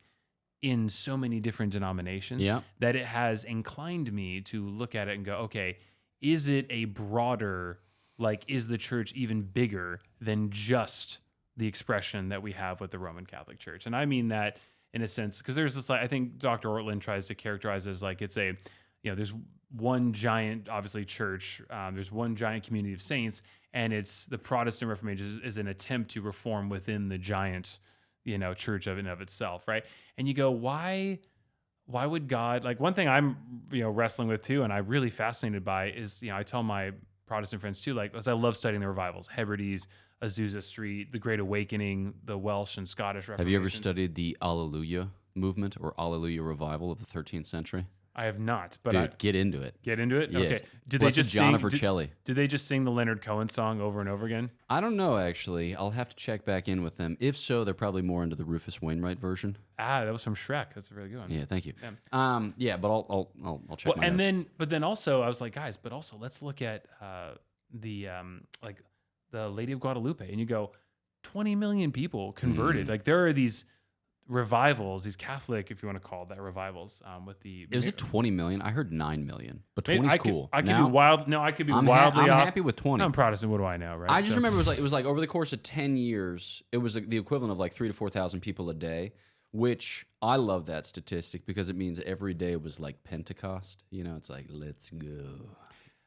in so many different denominations that it has inclined me to look at it and go, okay, is it a broader, like, is the church even bigger than just the expression that we have with the Roman Catholic Church? And I mean that in a sense, because there's this, like, I think Dr. Ortland tries to characterize it as like, it's a, there's one giant, obviously, church, there's one giant community of saints, and it's the Protestant Reformation is an attempt to reform within the giant, church of and of itself, right? And you go, why would God, like, one thing I'm, wrestling with too, and I'm really fascinated by is, I tell my Protestant friends too, like, as I love studying the revivals, Hebrides, Azusa Street, the Great Awakening, the Welsh and Scottish Reformation. Have you ever studied the Alleluia movement or Alleluia revival of the 13th century? I have not, but Dude, get into it. Get into it? Yes. Okay. Did Blessed they just John sing? of Vercelli. Did they just sing the Leonard Cohen song over and over again? I don't know, actually. I'll have to check back in with them. If so, they're probably more into the Rufus Wainwright version. Ah, that was from Shrek. That's a really good one. Yeah, thank you. Yeah. Yeah, but I'll check my notes. But then also I was like, guys, but also let's look at the Lady of Guadalupe, and you go, 20 million people converted. Like, there are these revivals, these Catholic, if you want to call that revivals, with the. Is it 20 million? I heard 9 million, but 20 is cool. I could be wild. No, I could be I'm wildly off. I'm happy with 20. I'm Protestant. What do I know, right? I just remember it was like over the course of 10 years, it was the equivalent of like 3,000 to 4,000 people a day, which I love that statistic because it means every day was like Pentecost. You know, it's like, let's go.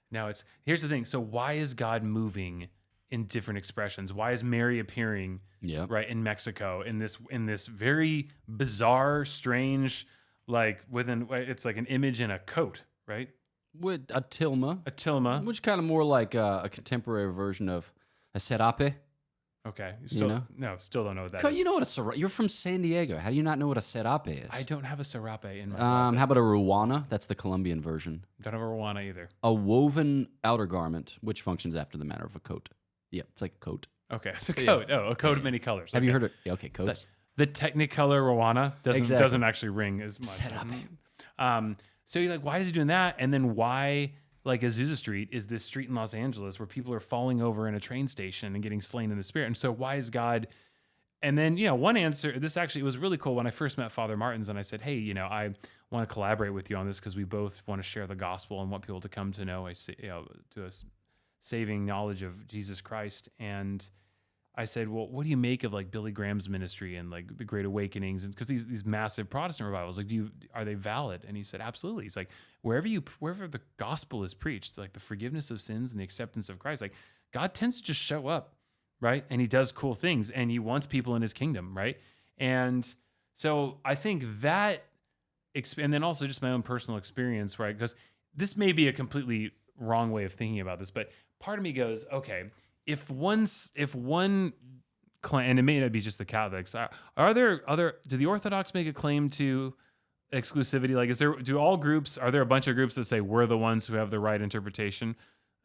Now here's the thing. So why is God moving in different expressions? Why is Mary appearing right in Mexico in this very bizarre, strange, like it's like an image in a coat, right? With a tilma. A tilma. Which kind of more like a contemporary version of a serape. Okay. Still don't know what that is. You know what a serape? You're from San Diego. How do you not know what a serape is? I don't have a serape in my closet. How about a ruana? That's the Colombian version. Don't have a ruana either. A woven outer garment, which functions after the manner of a coat. Yeah, it's like a coat. Okay, it's a coat. Yeah. Oh, a coat of many colors. Have you heard of? Yeah, okay, coats. The Technicolor ruana doesn't actually ring as much. Serape. So you're like, why is he doing that? And then why, like, Azusa Street is this street in Los Angeles where people are falling over in a train station and getting slain in the spirit. And so why is God? And then, one answer, this actually was really cool when I first met Father Martins, and I said, hey, I want to collaborate with you on this because we both want to share the gospel and want people to come to know to a saving knowledge of Jesus Christ. And I said, well, what do you make of like Billy Graham's ministry and like the Great Awakenings? And because these massive Protestant revivals, like, are they valid? And he said, absolutely. He's like, wherever the gospel is preached, like the forgiveness of sins and the acceptance of Christ, like God tends to just show up, right? And he does cool things and he wants people in his kingdom, right? And so I think that, and then also just my own personal experience, right? Because this may be a completely wrong way of thinking about this, but part of me goes, okay, if one claim, and it may not be just the Catholics, are there do the Orthodox make a claim to exclusivity? Like, are there a bunch of groups that say we're the ones who have the right interpretation?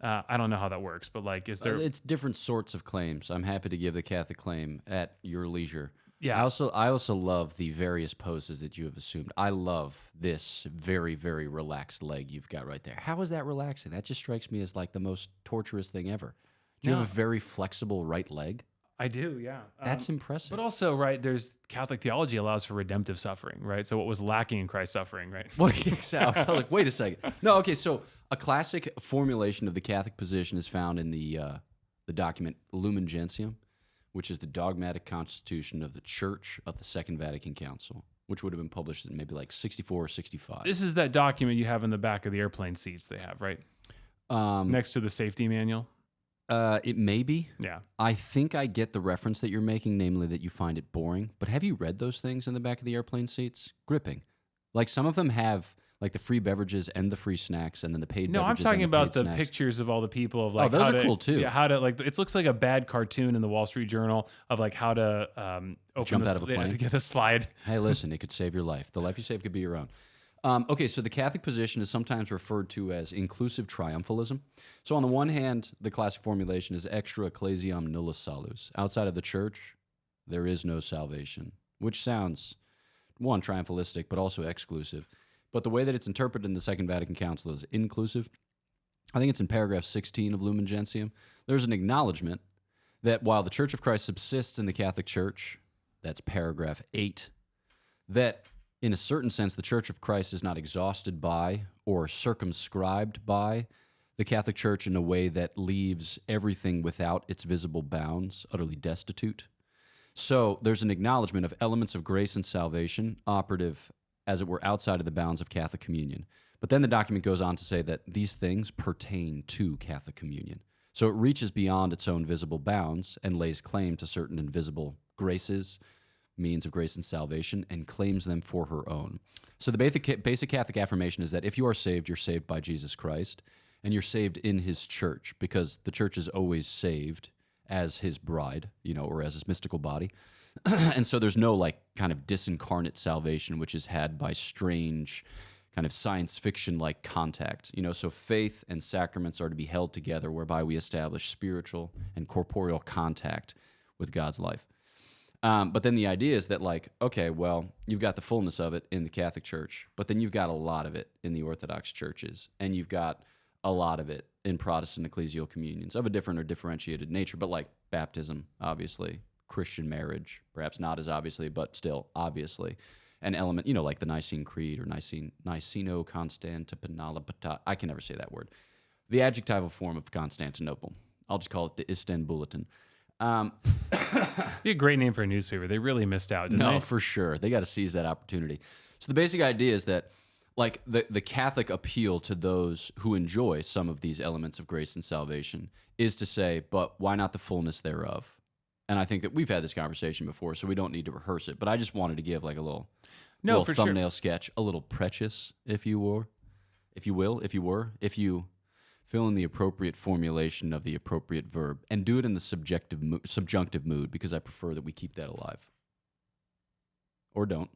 I don't know how that works, but like, is there? It's different sorts of claims. I'm happy to give the Catholic claim at your leisure. Yeah. I also love the various poses that you have assumed. I love this very, very relaxed leg you've got right there. How is that relaxing? That just strikes me as like the most torturous thing ever. Do you have a very flexible right leg? I do, yeah. That's impressive. But also, right, there's Catholic theology allows for redemptive suffering, right? So what was lacking in Christ's suffering, right? What exactly? I was like, wait a second. No, okay, so a classic formulation of the Catholic position is found in the document Lumen Gentium, which is the dogmatic constitution of the Church of the Second Vatican Council, which would have been published in maybe like 64 or 65. This is that document you have in the back of the airplane seats they have, right? Next to the safety manual. It may be. Yeah. I think I get the reference that you're making, namely that you find it boring. But have you read those things in the back of the airplane seats? Gripping. Like some of them have like the free beverages and the free snacks, and then the paid beverages. No, I'm talking and the about paid the snacks. pictures of all the people of like. Oh, those how are to, cool too. Yeah, how to like. It looks like a bad cartoon in the Wall Street Journal of like how to open Jump out of a plane. Get the slide. Hey, listen, it could save your life. The life you save could be your own. Okay, so the Catholic position is sometimes referred to as inclusive triumphalism. So on the one hand, the classic formulation is extra ecclesiam nullus salus. Outside of the church, there is no salvation, which sounds, one, triumphalistic, but also exclusive. But the way that it's interpreted in the Second Vatican Council is inclusive. I think it's in paragraph 16 of Lumen Gentium. There's an acknowledgement that while the Church of Christ subsists in the Catholic Church, that's paragraph 8, that in a certain sense, the Church of Christ is not exhausted by or circumscribed by the Catholic Church in a way that leaves everything without its visible bounds utterly destitute. So there's an acknowledgement of elements of grace and salvation operative, as it were, outside of the bounds of Catholic communion. But then the document goes on to say that these things pertain to Catholic communion. So it reaches beyond its own visible bounds and lays claim to certain invisible graces, means of grace and salvation, and claims them for her own. So the basic Catholic affirmation is that if you are saved, you're saved by Jesus Christ, and you're saved in his church, because the church is always saved as his bride, or as his mystical body. And so there's no like kind of disincarnate salvation, which is had by strange kind of science fiction like contact. So faith and sacraments are to be held together, whereby we establish spiritual and corporeal contact with God's life. But then the idea is that, like, okay, well, you've got the fullness of it in the Catholic Church, but then you've got a lot of it in the Orthodox churches, and you've got a lot of it in Protestant ecclesial communions of a different or differentiated nature, but like baptism, obviously, Christian marriage, perhaps not as obviously, but still obviously, an element, like the Nicene Creed or Niceno-Constantinopolitan. I can never say that word. The adjectival form of Constantinople. I'll just call it the Istanbulitan. Be a great name for a newspaper. They really missed out, didn't they? No, for sure. They got to seize that opportunity. So the basic idea is that, like, the Catholic appeal to those who enjoy some of these elements of grace and salvation is to say, but why not the fullness thereof? And I think that we've had this conversation before, so we don't need to rehearse it. But I just wanted to give like a little thumbnail sketch, a little preface, if you were, if you fill in the appropriate formulation of the appropriate verb, and do it in the subjunctive mood, because I prefer that we keep that alive. Or don't.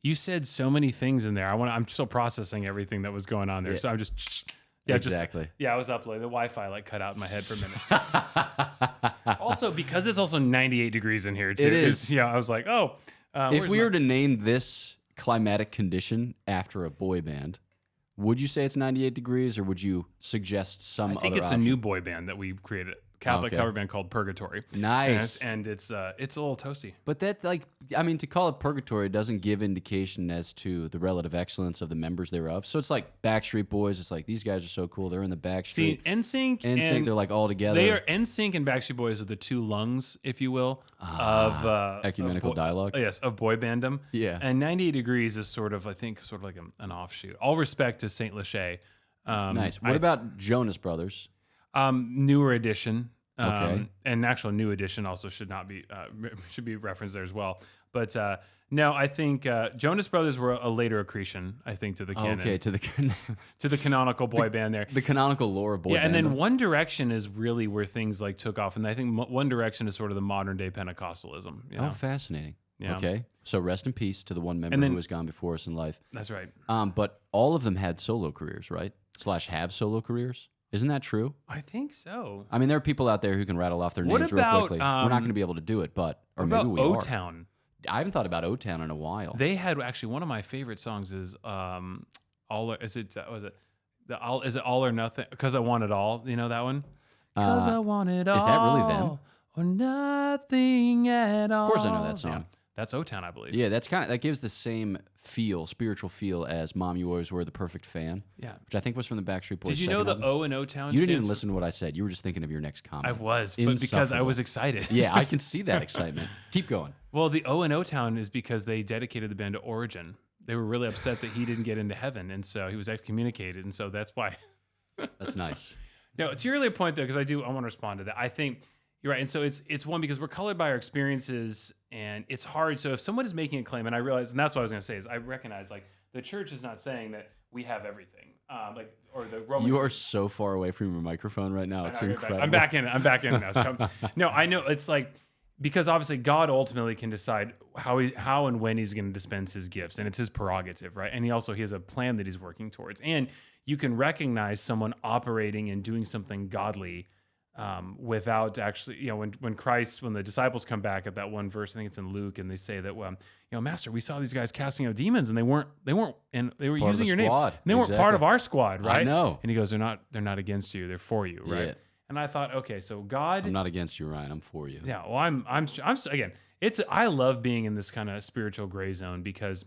You said so many things in there. I'm still processing everything that was going on there. Yeah. So I'm just exactly. I was uploading. The Wi-Fi like cut out in my head for a minute. Also, because it's also 98 degrees in here too. It is. I was like, oh. If we were to name this climatic condition after a boy band, would you say it's 98 degrees, or would you suggest some other I think it's option? a new boy band that we created. Catholic cover band called Purgatory. Nice. And it's a little toasty. But that, to call it Purgatory doesn't give indication as to the relative excellence of the members thereof. So it's like Backstreet Boys. It's like, these guys are so cool. They're in the Backstreet. See, NSYNC, they're like all together. They are NSYNC and Backstreet Boys are the two lungs, if you will, of ecumenical dialogue. Yes, of boy bandom. Yeah. And 98 Degrees is sort of like an offshoot. All respect to Saint Lachey. Nice. What about Jonas Brothers? Newer edition. Okay. And actual new edition also should be referenced there as well. But no, I think Jonas Brothers were a later accretion, I think, to the canon. Okay, to the canonical boy band there. The canonical lore of boy band. Yeah, and then One Direction is really where things like took off. And I think One Direction is sort of the modern day Pentecostalism. Oh, fascinating. Yeah. Okay. So rest in peace to the one member who has gone before us in life. That's right. But all of them had solo careers, right? / have solo careers? Isn't that true? I think so. I mean, there are people out there who can rattle off their names real quickly. We're not going to be able to do it, or maybe we are. O-Town? I haven't thought about O-Town in a while. They had actually one of my favorite songs is is it All or Nothing? Because I Want It All. You know that one? Because I want it all. Is that really them? Or nothing at all. Of course I know that song. Yeah. That's O-Town, I believe. Yeah, that gives the same spiritual feel as Mom, You Always Were the Perfect Fan. Yeah. Which I think was from the Backstreet Boys. Did you know the O in O-Town? You didn't even listen to what I said. You were just thinking of your next comment. I was, but because I was excited. Yeah, I can see that excitement. Keep going. Well, the O in O-Town is because they dedicated the band to Origin. They were really upset that he didn't get into heaven, and so he was excommunicated, and so that's why. That's nice. No, to your earlier point, though, because I want to respond to that. I think you're right. And so it's one, because we're colored by our experiences, and it's hard. So if someone is making a claim, and I realize, and that's what I was going to say, is I recognize, like, the church is not saying that we have everything. Or the Roman. You are so far away from your microphone right now. It's incredible. I'm back in it now. So, no, I know it's like, because obviously God ultimately can decide how and when he's going to dispense his gifts, and it's his prerogative, right? And he has a plan that he's working towards. And you can recognize someone operating and doing something godly without actually, when the disciples come back at that one verse, I think it's in Luke, and they say that, Master, we saw these guys casting out demons, and they weren't, and they were part using your squad. name. And they weren't part of our squad, right? I know. And he goes, they're not against you, they're for you, right? Yeah. And I thought, okay, so God, I'm not against you, Ryan. I'm for you. Yeah. Well, I'm again. I love being in this kind of spiritual gray zone, because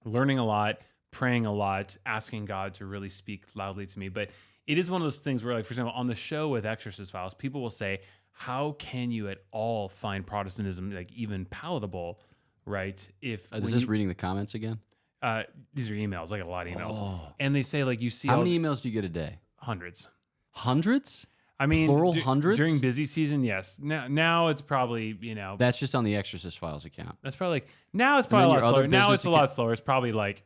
learning a lot, praying a lot, asking God to really speak loudly to me, but it is one of those things where, like, for example, on the show with Exorcist Files, people will say, how can you at all find Protestantism, like, even palatable, right? Is this reading the comments again? These are emails. I get a lot of emails. Oh. And they say, like, you see how many emails do you get a day? Hundreds. Hundreds? I mean, plural hundreds? During busy season, yes. Now it's probably, That's just on the Exorcist Files account. That's probably, now it's probably a lot slower. Now it's a lot slower. It's probably like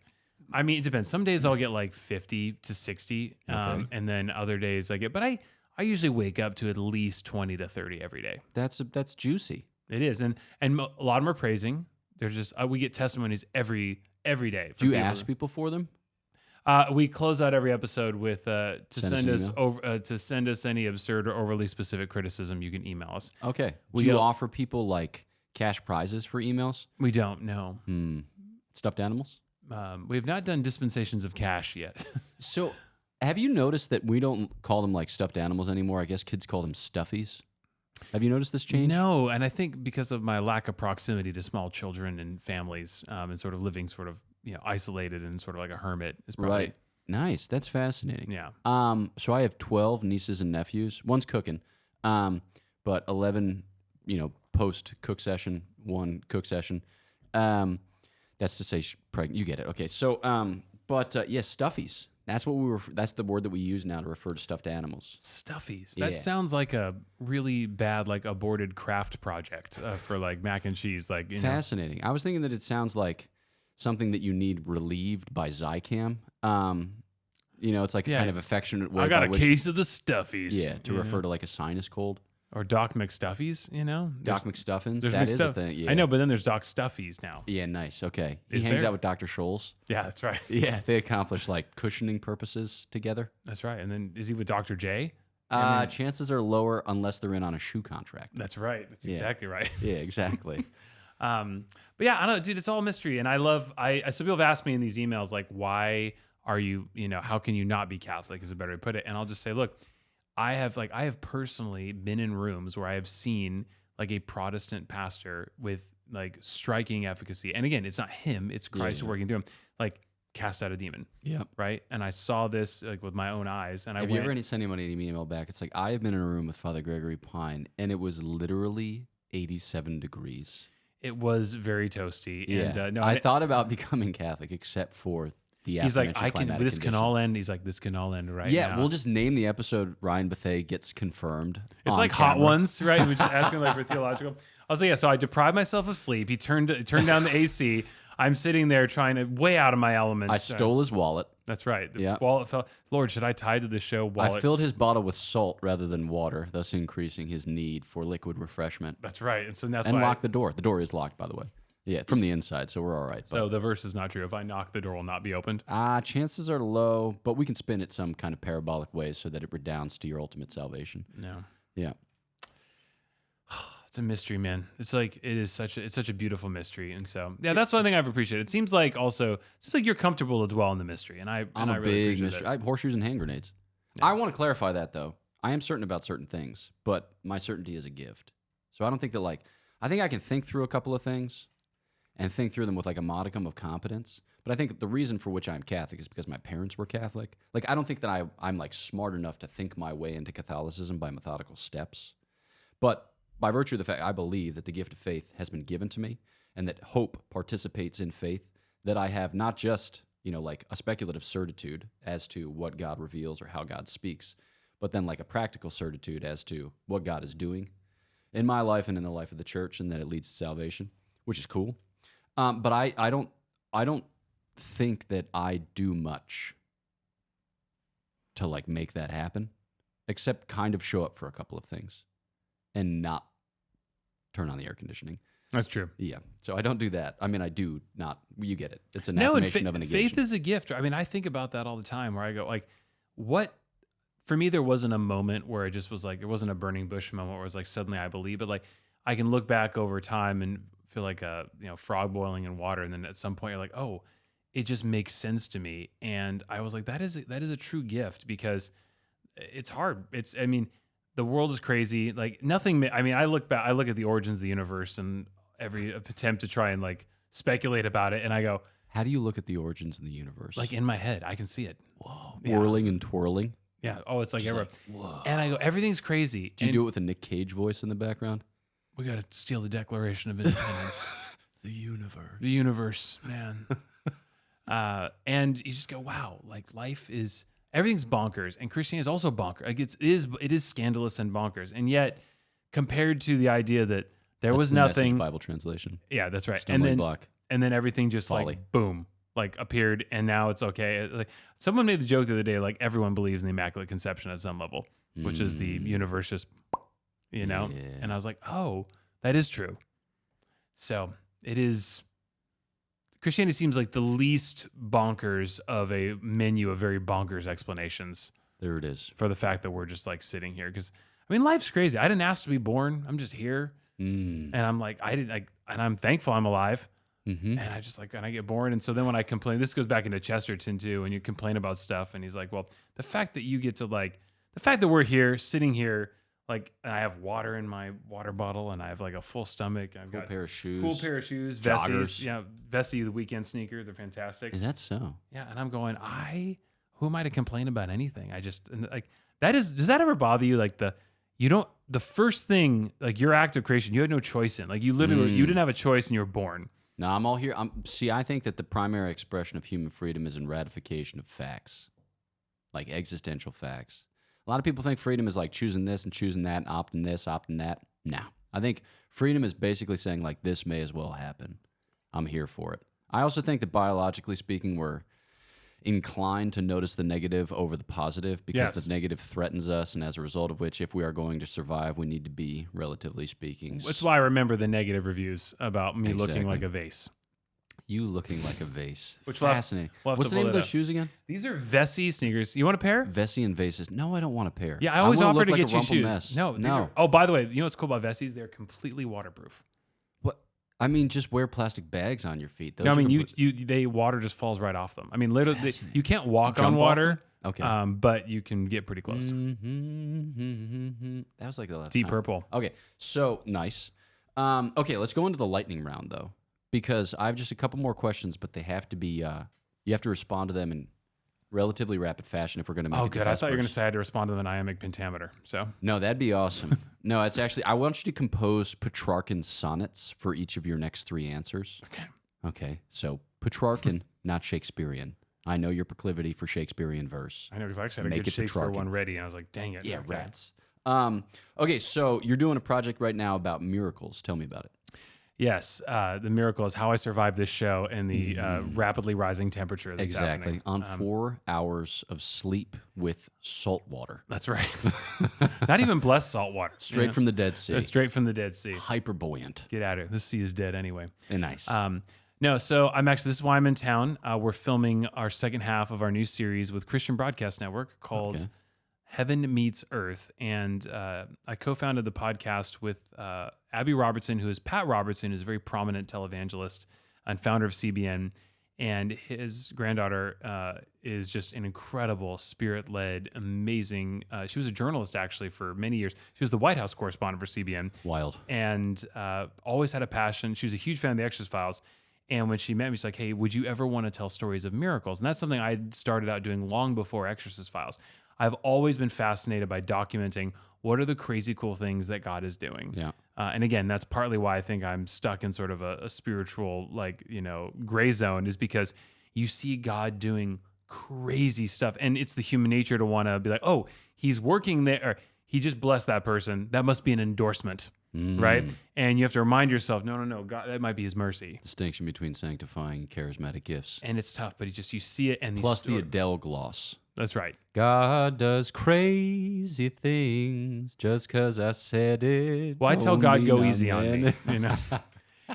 I mean, it depends. Some days I'll get like 50 to 60, Okay. and then other days I get. But I usually wake up to at least 20 to 30 every day. That's juicy. It is, and a lot of them are praising. There's just we get testimonies every day. Do you ask people for them? We close out every episode with to send us any absurd or overly specific criticism. You can email us. Okay. Do you offer people like cash prizes for emails? We don't. No. Stuffed animals? We have not done dispensations of cash yet. So, have you noticed that we don't call them like stuffed animals anymore? I guess kids call them stuffies. Have you noticed this change? No, and I think because of my lack of proximity to small children and families, and sort of living sort of isolated and sort of like a hermit is probably Right. Nice. That's fascinating. Yeah. So I have 12 nieces and nephews. One's cooking, but 11, post cook session, one cook session. That's to say pregnant. You get it. Okay. So, yes, stuffies. That's what that's the word that we use now to refer to stuffed animals. Stuffies. That Yeah. sounds like a really bad, like aborted craft project for like mac and cheese. Like Fascinating. I was thinking that it sounds like something that you need relieved by Zicam. It's like a kind of affectionate way. I got by a which, case of the stuffies. Yeah, to refer to like a sinus cold. Or Doc McStuffies, Doc McStuffins. There's That is a McStuff- thing. Yeah. I know, but then there's Doc Stuffies now. Yeah, nice. Okay. He Is hangs there? out with Dr. Scholes. Yeah, that's right. Yeah, they accomplish like cushioning purposes together. That's right. And then is he with Dr. J? Chances are lower unless they're in on a shoe contract. That's right. That's exactly right. Yeah, exactly. But yeah, I don't know, dude, it's all a mystery. And some people have asked me in these emails, like, why are you, how can you not be Catholic is a better way to put it. And I'll just say, look, I have personally been in rooms where I have seen like a Protestant pastor with like striking efficacy. And again, it's not him, it's Christ working through him, like cast out a demon. Yep. Right. And I saw this like with my own eyes. And Have you ever sent anybody an email back? It's like, I have been in a room with Father Gregory Pine and it was literally 87 degrees. It was very toasty. Yeah. And I thought about becoming Catholic except for the he's like, climatic this can all conditions. end. He's like, this can all end right now. Yeah, we'll just name the episode Ryan Bethea Gets Confirmed. It's on like Hot camera. Ones, right? We're just asking like for theological. I was like, yeah, so I deprived myself of sleep. He turned down the AC. I'm sitting there trying to way out of my element. I stole his wallet. That's right. The Yeah. wallet fell. Lord, should I tie to the show wallet? I filled his bottle with salt rather than water, thus increasing his need for liquid refreshment. That's right. And so that's And why. locked the door. The door is locked, by the way. Yeah, from the inside, so we're all right. So the verse is not true. If I knock, the door will not be opened. Chances are low, but we can spin it some kind of parabolic way so that it redounds to your ultimate salvation. No. Yeah. It's a mystery, man. It's like it's such a beautiful mystery, and so that's one thing I've appreciated. It seems like you're comfortable to dwell in the mystery, and I'm a really big appreciate mystery. it. I have horseshoes and hand grenades. Yeah. I want to clarify that though. I am certain about certain things, but my certainty is a gift. So I don't think that I think I can think through a couple of things and think through them with like a modicum of competence. But I think the reason for which I'm Catholic is because my parents were Catholic. Like, I don't think that I'm like smart enough to think my way into Catholicism by methodical steps. But by virtue of the fact I believe that the gift of faith has been given to me and that hope participates in faith, that I have not just, like a speculative certitude as to what God reveals or how God speaks, but then like a practical certitude as to what God is doing in my life and in the life of the church, and that it leads to salvation, which is cool. But I don't think that I do much to like make that happen, except kind of show up for a couple of things and not turn on the air conditioning. That's true. Yeah. So I don't do that. I mean, I do not. You get it. It's an No, and affirmation of a negation. faith is a gift. I mean, I think about that all the time where I go like, what, for me, there wasn't a moment where it just was like, it wasn't a burning bush moment where it was like, suddenly I believe, but like I can look back over time and feel like a, frog boiling in water. And then at some point you're like, oh, it just makes sense to me. And I was like, that is a true gift because it's hard. The world is crazy. Like nothing, I look back, I look at the origins of the universe and every attempt to try and like speculate about it. And I go, how do you look at the origins of the universe? like in my head, I can see it. Whoa, Yeah. whirling and twirling. Yeah. Oh, it's like Just everywhere. whoa. And I go, everything's crazy. Do you And do it with a Nick Cage voice in the background? we got to steal the Declaration of Independence. The universe. The universe, man. And you just go, wow, like life is, everything's bonkers. And Christianity is also bonkers. Like it is scandalous and bonkers. And yet compared to the idea that there That's was the Message nothing. Bible translation. Yeah, that's right. Stumbling block. And then everything just Folly. like boom. like appeared and now it's okay. Like someone made the joke the other day, like everyone believes in the Immaculate Conception at some level, which is the universe just, Yeah. and I was like, oh, that is true. So it is. Christianity seems like the least bonkers of a menu of very bonkers explanations. There it is. For the fact that we're just like sitting here. Because I mean, life's crazy. I didn't ask to be born. I'm just here. And I'm like, and I'm thankful I'm alive. And I just like, and I get born. And so then when I complain, this goes back into Chesterton too, and you complain about stuff. And he's like, well, the fact that you get to like, the fact that we're here, sitting here, like I have water in my water bottle and I have like a full stomach. I've got Cool pair of shoes. Vessies. Joggers. Yeah. Vessie, the weekend sneaker. They're fantastic. Is that so? Yeah. And I'm going, who am I to complain about anything? And like, does that ever bother you? Like the first thing, like your act of creation, you had no choice in. Like you literally, you didn't have a choice and you were born. No, I'm all here. I think that the primary expression of human freedom is in ratification of facts, like existential facts. A lot of people think freedom is like choosing this and choosing that, and opting this, opting that. No, I think freedom is basically saying like this may as well happen. I'm here for it. I also think that biologically speaking, we're inclined to notice the negative over the positive because the negative threatens us, and as a result of which, if we are going to survive, we need to be, relatively speaking. That's why I remember the negative reviews about me looking like a vase. You looking like a vase. Which fascinating. We'll have What's to the name pull of it those up. shoes again? These are Vessie sneakers. You want a pair? Vessie and vases. No, I don't want a pair. Yeah, I always wanna offer look to like get a you rumpled shoes. mess. No. Oh, by the way, you know what's cool about Vessies? They're completely waterproof. What? I mean, just wear plastic bags on your feet. Those No, I are mean, they water just falls right off them. I mean, literally, you can't walk on Jump off water. them? Okay. But you can get pretty close. That was like the last Deep time. purple. Okay, so nice. Okay, let's go into the lightning round though, because I have just a couple more questions, but they have to be. You have to respond to them in relatively rapid fashion if we're going to make. Oh, it to good. I thought you were going to Vespers. say I had to respond to an iambic pentameter. So No, that'd be awesome. No, it's actually I want you to compose Petrarchan sonnets for each of your next 3 answers. okay. Okay, so Petrarchan, not Shakespearean. I know your proclivity for Shakespearean verse. I know because I actually had Make a good it Shakespeare Petrarchan. one ready, and I was like, dang it. Yeah, okay. rats. Okay, so you're doing a project right now about miracles. Tell me about it. Yes, the miracle is how I survived this show and the rapidly rising temperature that's Exactly. happening. On 4 hours of sleep with salt water. That's right. Not even blessed salt water. Straight from the Dead Sea. Straight from the Dead Sea. Hyperbuoyant. Get out of here. This sea is dead anyway. And nice. No, so this is why I'm in town. We're filming our second half of our new series with Christian Broadcast Network called Heaven Meets Earth. And I co-founded the podcast with Abby Robertson, who is Pat Robertson, who's a very prominent televangelist and founder of CBN. And his granddaughter is just an incredible, spirit-led, amazing. She was a journalist, actually, for many years. She was the White House correspondent for CBN. Wild. And always had a passion. She was a huge fan of the Exorcist Files. And when she met me, she's like, hey, would you ever want to tell stories of miracles? And that's something I started out doing long before Exorcist Files. I've always been fascinated by documenting what are the crazy cool things that God is doing. Yeah. And again, that's partly why I think I'm stuck in sort of a spiritual, gray zone, is because you see God doing crazy stuff. And it's the human nature to want to be like, oh, he's working there. Or he just blessed that person. That must be an endorsement. Right? And you have to remind yourself, no, God, that might be his mercy. Distinction between sanctifying and charismatic gifts. And it's tough, but you see it. And Plus the Adele gloss. That's right. God does crazy things just because I said it. Well, I tell God, Don't go mean easy on I'm me, in.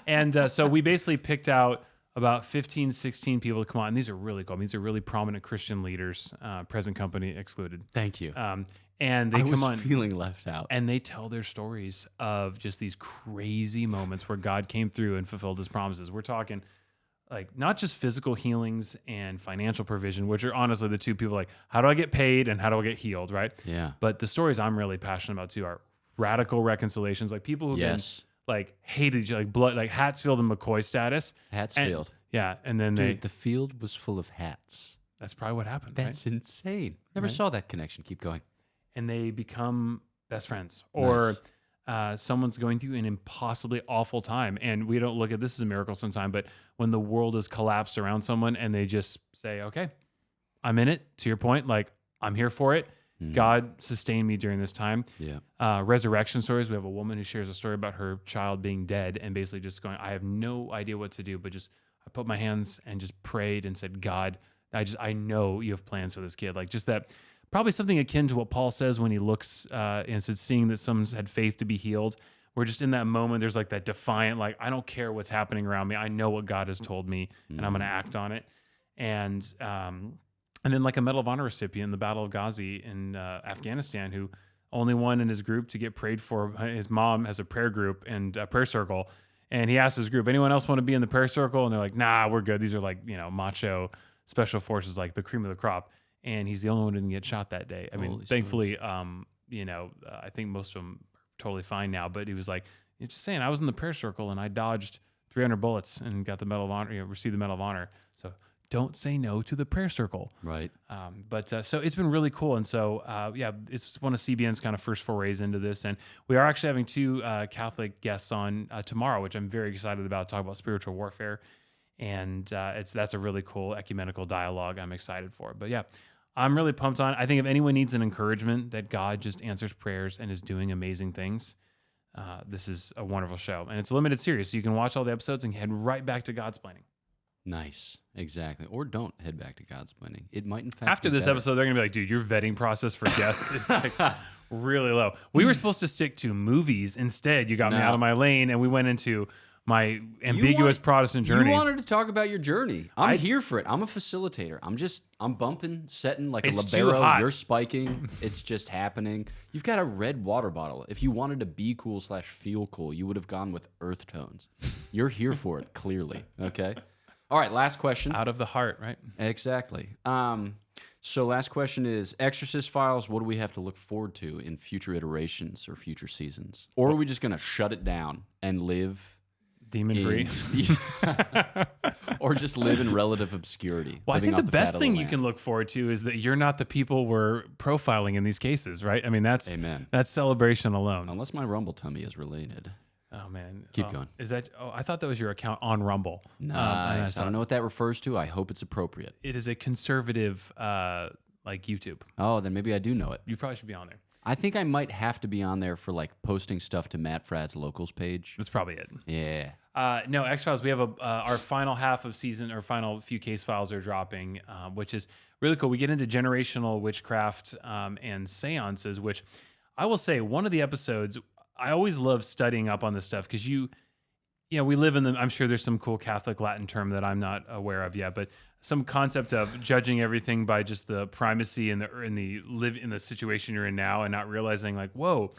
And so we basically picked out about 15, 16 people to come on. And these are really cool. These are really prominent Christian leaders, present company excluded. Thank you. And they I was come on feeling left out. and they tell their stories of just these crazy moments where God came through and fulfilled his promises. We're talking like not just physical healings and financial provision, which are honestly the two people like, how do I get paid and how do I get healed, right? Yeah. But the stories I'm really passionate about too are radical reconciliations, like people who've been like hated each other, like blood, like Hatsfield and McCoy status. Hatsfield. And then Dude, the field was full of hats. that's probably what happened. That's insane. Never saw that connection. Keep going. And they become best friends, or someone's going through an impossibly awful time. And we don't look at this as a miracle sometime, but when the world is collapsed around someone and they just say, okay, I'm in it, to your point, like I'm here for it. God sustained me during this time. Yeah. Resurrection stories. We have a woman who shares a story about her child being dead and basically just going, I have no idea what to do, but just I put my hands and just prayed and said, God, I know you have plans for this kid. Like just that, probably something akin to what Paul says when he looks and said, seeing that some had faith to be healed. We're just in that moment, there's like that defiant, like, I don't care what's happening around me. I know what God has told me and I'm going to act on it. And then like a Medal of Honor recipient in the Battle of Ghazi in Afghanistan, who only one in his group to get prayed for. His mom has a prayer group and a prayer circle. And he asked his group, anyone else want to be in the prayer circle? And they're like, nah, we're good. These are like, macho special forces, like the cream of the crop. And he's the only one who didn't get shot that day. I mean, Holy thankfully, I think most of them are totally fine now. But he was like, it's just saying, I was in the prayer circle and I dodged 300 bullets and got the Medal of Honor, received the Medal of Honor. So don't say no to the prayer circle. Right. So it's been really cool. And so, it's one of CBN's kind of first forays into this. And we are actually having two Catholic guests on tomorrow, which I'm very excited about, talk about spiritual warfare. And that's a really cool ecumenical dialogue I'm excited for. But yeah, I'm really pumped on it. I think if anyone needs an encouragement that God just answers prayers and is doing amazing things, this is a wonderful show. And it's a limited series, so you can watch all the episodes and head right back to Godsplaining. Nice. Exactly. Or don't head back to Godsplaining. It might, in fact, after be this better. episode, they're going to be like, dude, your vetting process for guests is like really low. We were supposed to stick to movies. Instead, you got me out of my lane, and we went into my ambiguous Protestant journey. You wanted to talk about your journey. I'm here for it. I'm a facilitator. I'm bumping, setting like a libero. You're spiking. It's just happening. You've got a red water bottle. If you wanted to be cool / feel cool, you would have gone with earth tones. You're here for it, clearly. Okay? All right, last question. Out of the heart, right? Exactly. So last question is, Exorcist Files, what do we have to look forward to in future iterations or future seasons? Or are we just going to shut it down and live... demon-free? Or just live in relative obscurity? Well, I think the best thing you can look forward to is that you're not the people we're profiling in these cases, right? I mean, that's celebration alone. Unless my Rumble tummy is related. Oh, man. Keep going. Is that? Oh, I thought that was your account on Rumble. Nice. I don't know what that refers to. I hope it's appropriate. It is a conservative, like YouTube. Oh, then maybe I do know it. You probably should be on there. I think I might have to be on there for like posting stuff to Matt Frad's locals page. That's probably it. Yeah. No, X-Files, we have our final half of season, or final few case files are dropping, which is really cool. We get into generational witchcraft and seances, which I will say, one of the episodes, I always love studying up on this stuff because we live in I'm sure there's some cool Catholic Latin term that I'm not aware of yet, but some concept of judging everything by just the primacy and the situation you're in now, and not realizing like, whoa,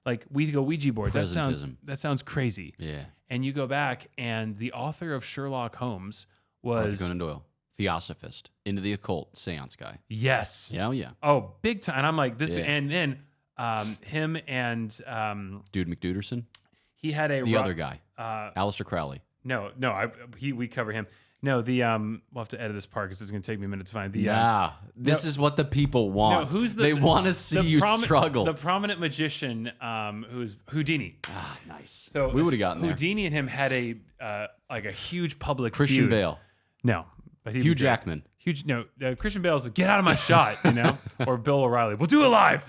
like we go Ouija board. That sounds crazy. Yeah. And you go back, and the author of Sherlock Holmes was Arthur Conan Doyle, theosophist, into the occult, seance guy. Yes. Yeah, yeah. Oh, big time. And I'm like, this, and then him and Dude McDuderson. He had the other guy, Aleister Crowley. No, we cover him. No, we'll have to edit this part because it's going to take me a minute to find the. This is what the people want. No, they want to see you struggle. The prominent magician, who's Houdini. Ah, nice. So we would have gotten Houdini and him had a huge public Christian feud. Bale. No, but Hugh Jackman. Christian Bale's like, get out of my shot, or Bill O'Reilly. We'll do it live.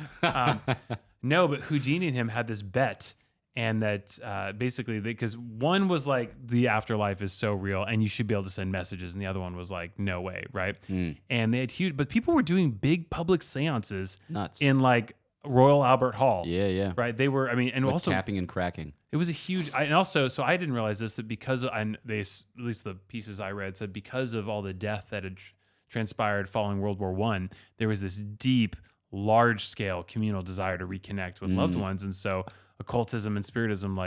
No, but Houdini and him had this bet. And that basically, because one was like, the afterlife is so real and you should be able to send messages. And the other one was like, no way, right? And they had but people were doing big public seances. Nuts. In like Royal Albert Hall. Yeah, yeah. Right? They were, and with also. Tapping and cracking. It was a huge, so I didn't realize this, that because, at least the pieces I read said, because of all the death that had transpired following World War I, there was this deep, large scale communal desire to reconnect with loved ones. And so, occultism and spiritism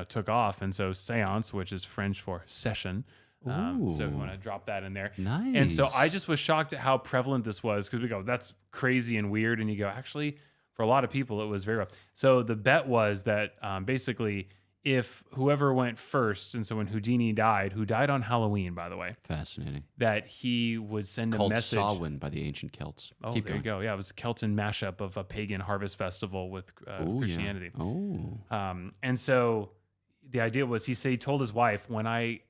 took off, and so seance, which is French for session, so we want to drop that in there. Nice. And so I just was shocked at how prevalent this was, because we go, that's crazy and weird, and you go, actually for a lot of people it was very rough. So the bet was that basically if whoever went first, and so when Houdini died, who died on Halloween, by the way. Fascinating. That he would send a message. Called Samhain by the ancient Celts. Oh, Keep there going. you go. Yeah, it was a Celtan mashup of a pagan harvest festival with Christianity. Yeah. Oh. And so the idea was, he told his wife,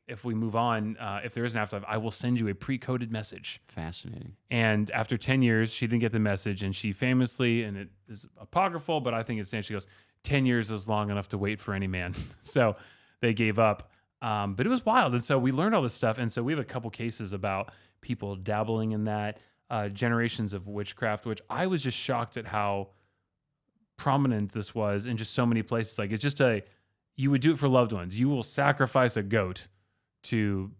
if we move on, if there is an afterlife, I will send you a pre-coded message. Fascinating. And after 10 years, she didn't get the message, and she famously, and it is apocryphal, but I think it's, she goes, 10 years is long enough to wait for any man. So they gave up. But it was wild. And so we learned all this stuff. And so we have a couple cases about people dabbling in that, generations of witchcraft, which I was just shocked at how prominent this was in just so many places. Like it's just you would do it for loved ones. You will sacrifice a goat to,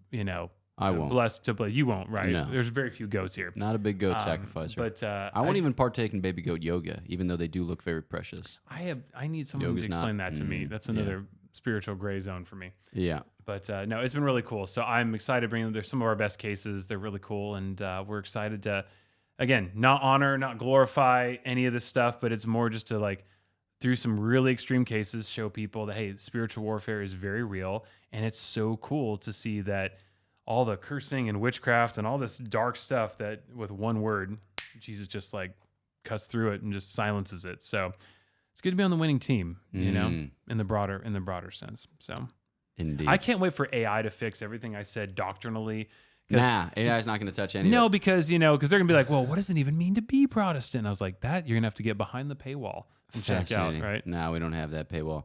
I won't. bless. You won't, right? No. There's very few goats here. Not a big goat sacrificer. But I won't even partake in baby goat yoga, even though they do look very precious. I need someone Yoga's to explain that to me. That's another spiritual gray zone for me. Yeah. But no, it's been really cool. So I'm excited to bring them. They're some of our best cases. They're really cool. And we're excited to, again, not honor, not glorify any of this stuff, but it's more just to like, through some really extreme cases, show people that, hey, spiritual warfare is very real. And it's so cool to see that all the cursing and witchcraft and all this dark stuff that with one word, Jesus just like cuts through it and just silences it. So it's good to be on the winning team, in the broader sense. So Indeed. I can't wait for AI to fix everything I said doctrinally. Nah, AI's not going to touch any of No, it. because they're going to be like, well, what does it even mean to be Protestant? I was like, that you're going to have to get behind the paywall and check out, right? No, we don't have that paywall.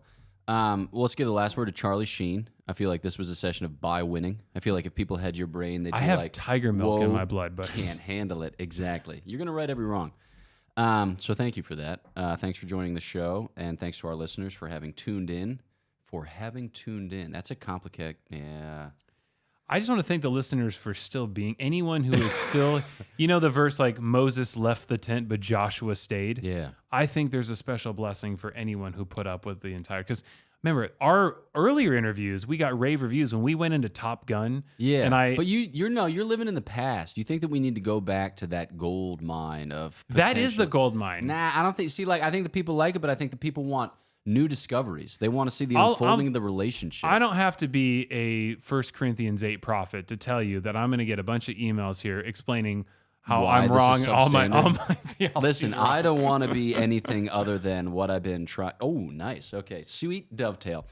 Well, let's give the last word to Charlie Sheen. I feel like this was a session of by winning. I feel like if people had your brain, they'd be I have like, tiger milk in "Whoa, my blood, but can't handle it." Exactly. You're going to right every wrong. So thank you for that. Thanks for joining the show, and thanks to our listeners for having tuned in. That's a complicated, yeah. I just want to thank the listeners for still being anyone who is still, the verse like Moses left the tent, but Joshua stayed. Yeah. I think there's a special blessing for anyone who put up with the entire, because remember our earlier interviews, we got rave reviews when we went into Top Gun. Yeah. And but you're living in the past. You think that we need to go back to that gold mine of that is the potential- gold mine. Nah, I don't think. See, like I think the people like it, but I think the people want new discoveries. They want to see the unfolding of the relationship. I don't have to be a 1 Corinthians 8 prophet to tell you that I'm going to get a bunch of emails here explaining how Why I'm this wrong is and all my substandard. theology. Listen, I don't want to be anything other than what I've been trying. Oh, nice. Okay, sweet dovetail.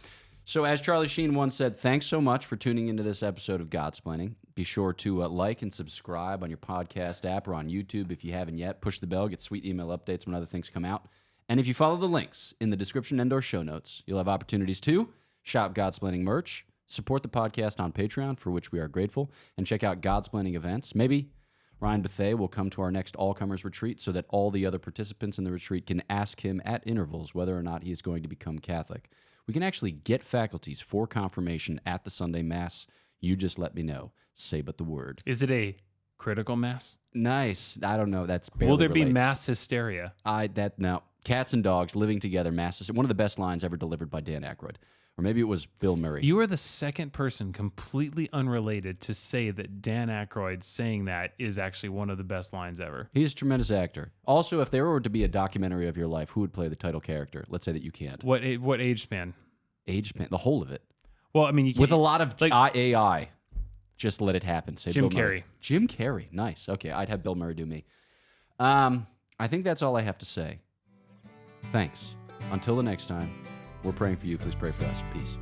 So as Charlie Sheen once said, thanks so much for tuning into this episode of Godsplaining. Be sure to like and subscribe on your podcast app or on YouTube if you haven't yet. Push the bell, get sweet email updates when other things come out. And if you follow the links in the description and/or show notes, you'll have opportunities to shop Godsplaining merch, support the podcast on Patreon, for which we are grateful, and check out Godsplaining events. Maybe Ryan Bethea will come to our next all-comers retreat so that all the other participants in the retreat can ask him at intervals whether or not he is going to become Catholic. We can actually get faculties for confirmation at the Sunday Mass. You just let me know. Say but the word. Is it a critical mass? Nice. I don't know. That's barely Will there be relates. mass hysteria? No. Cats and dogs living together, masses. One of the best lines ever delivered by Dan Aykroyd. Or maybe it was Bill Murray. You are the second person completely unrelated to say that Dan Aykroyd saying that is actually one of the best lines ever. He's a tremendous actor. Also, if there were to be a documentary of your life, who would play the title character? Let's say that you can't. What age span? Age span, the whole of it. Well, I mean, you can't, With a lot of like- AI. Just let it happen. Say Jim Bill Murray. Carrey. Jim Carrey. Nice. Okay, I'd have Bill Murray do me. I think that's all I have to say. Thanks. Until the next time, we're praying for you. Please pray for us. Peace.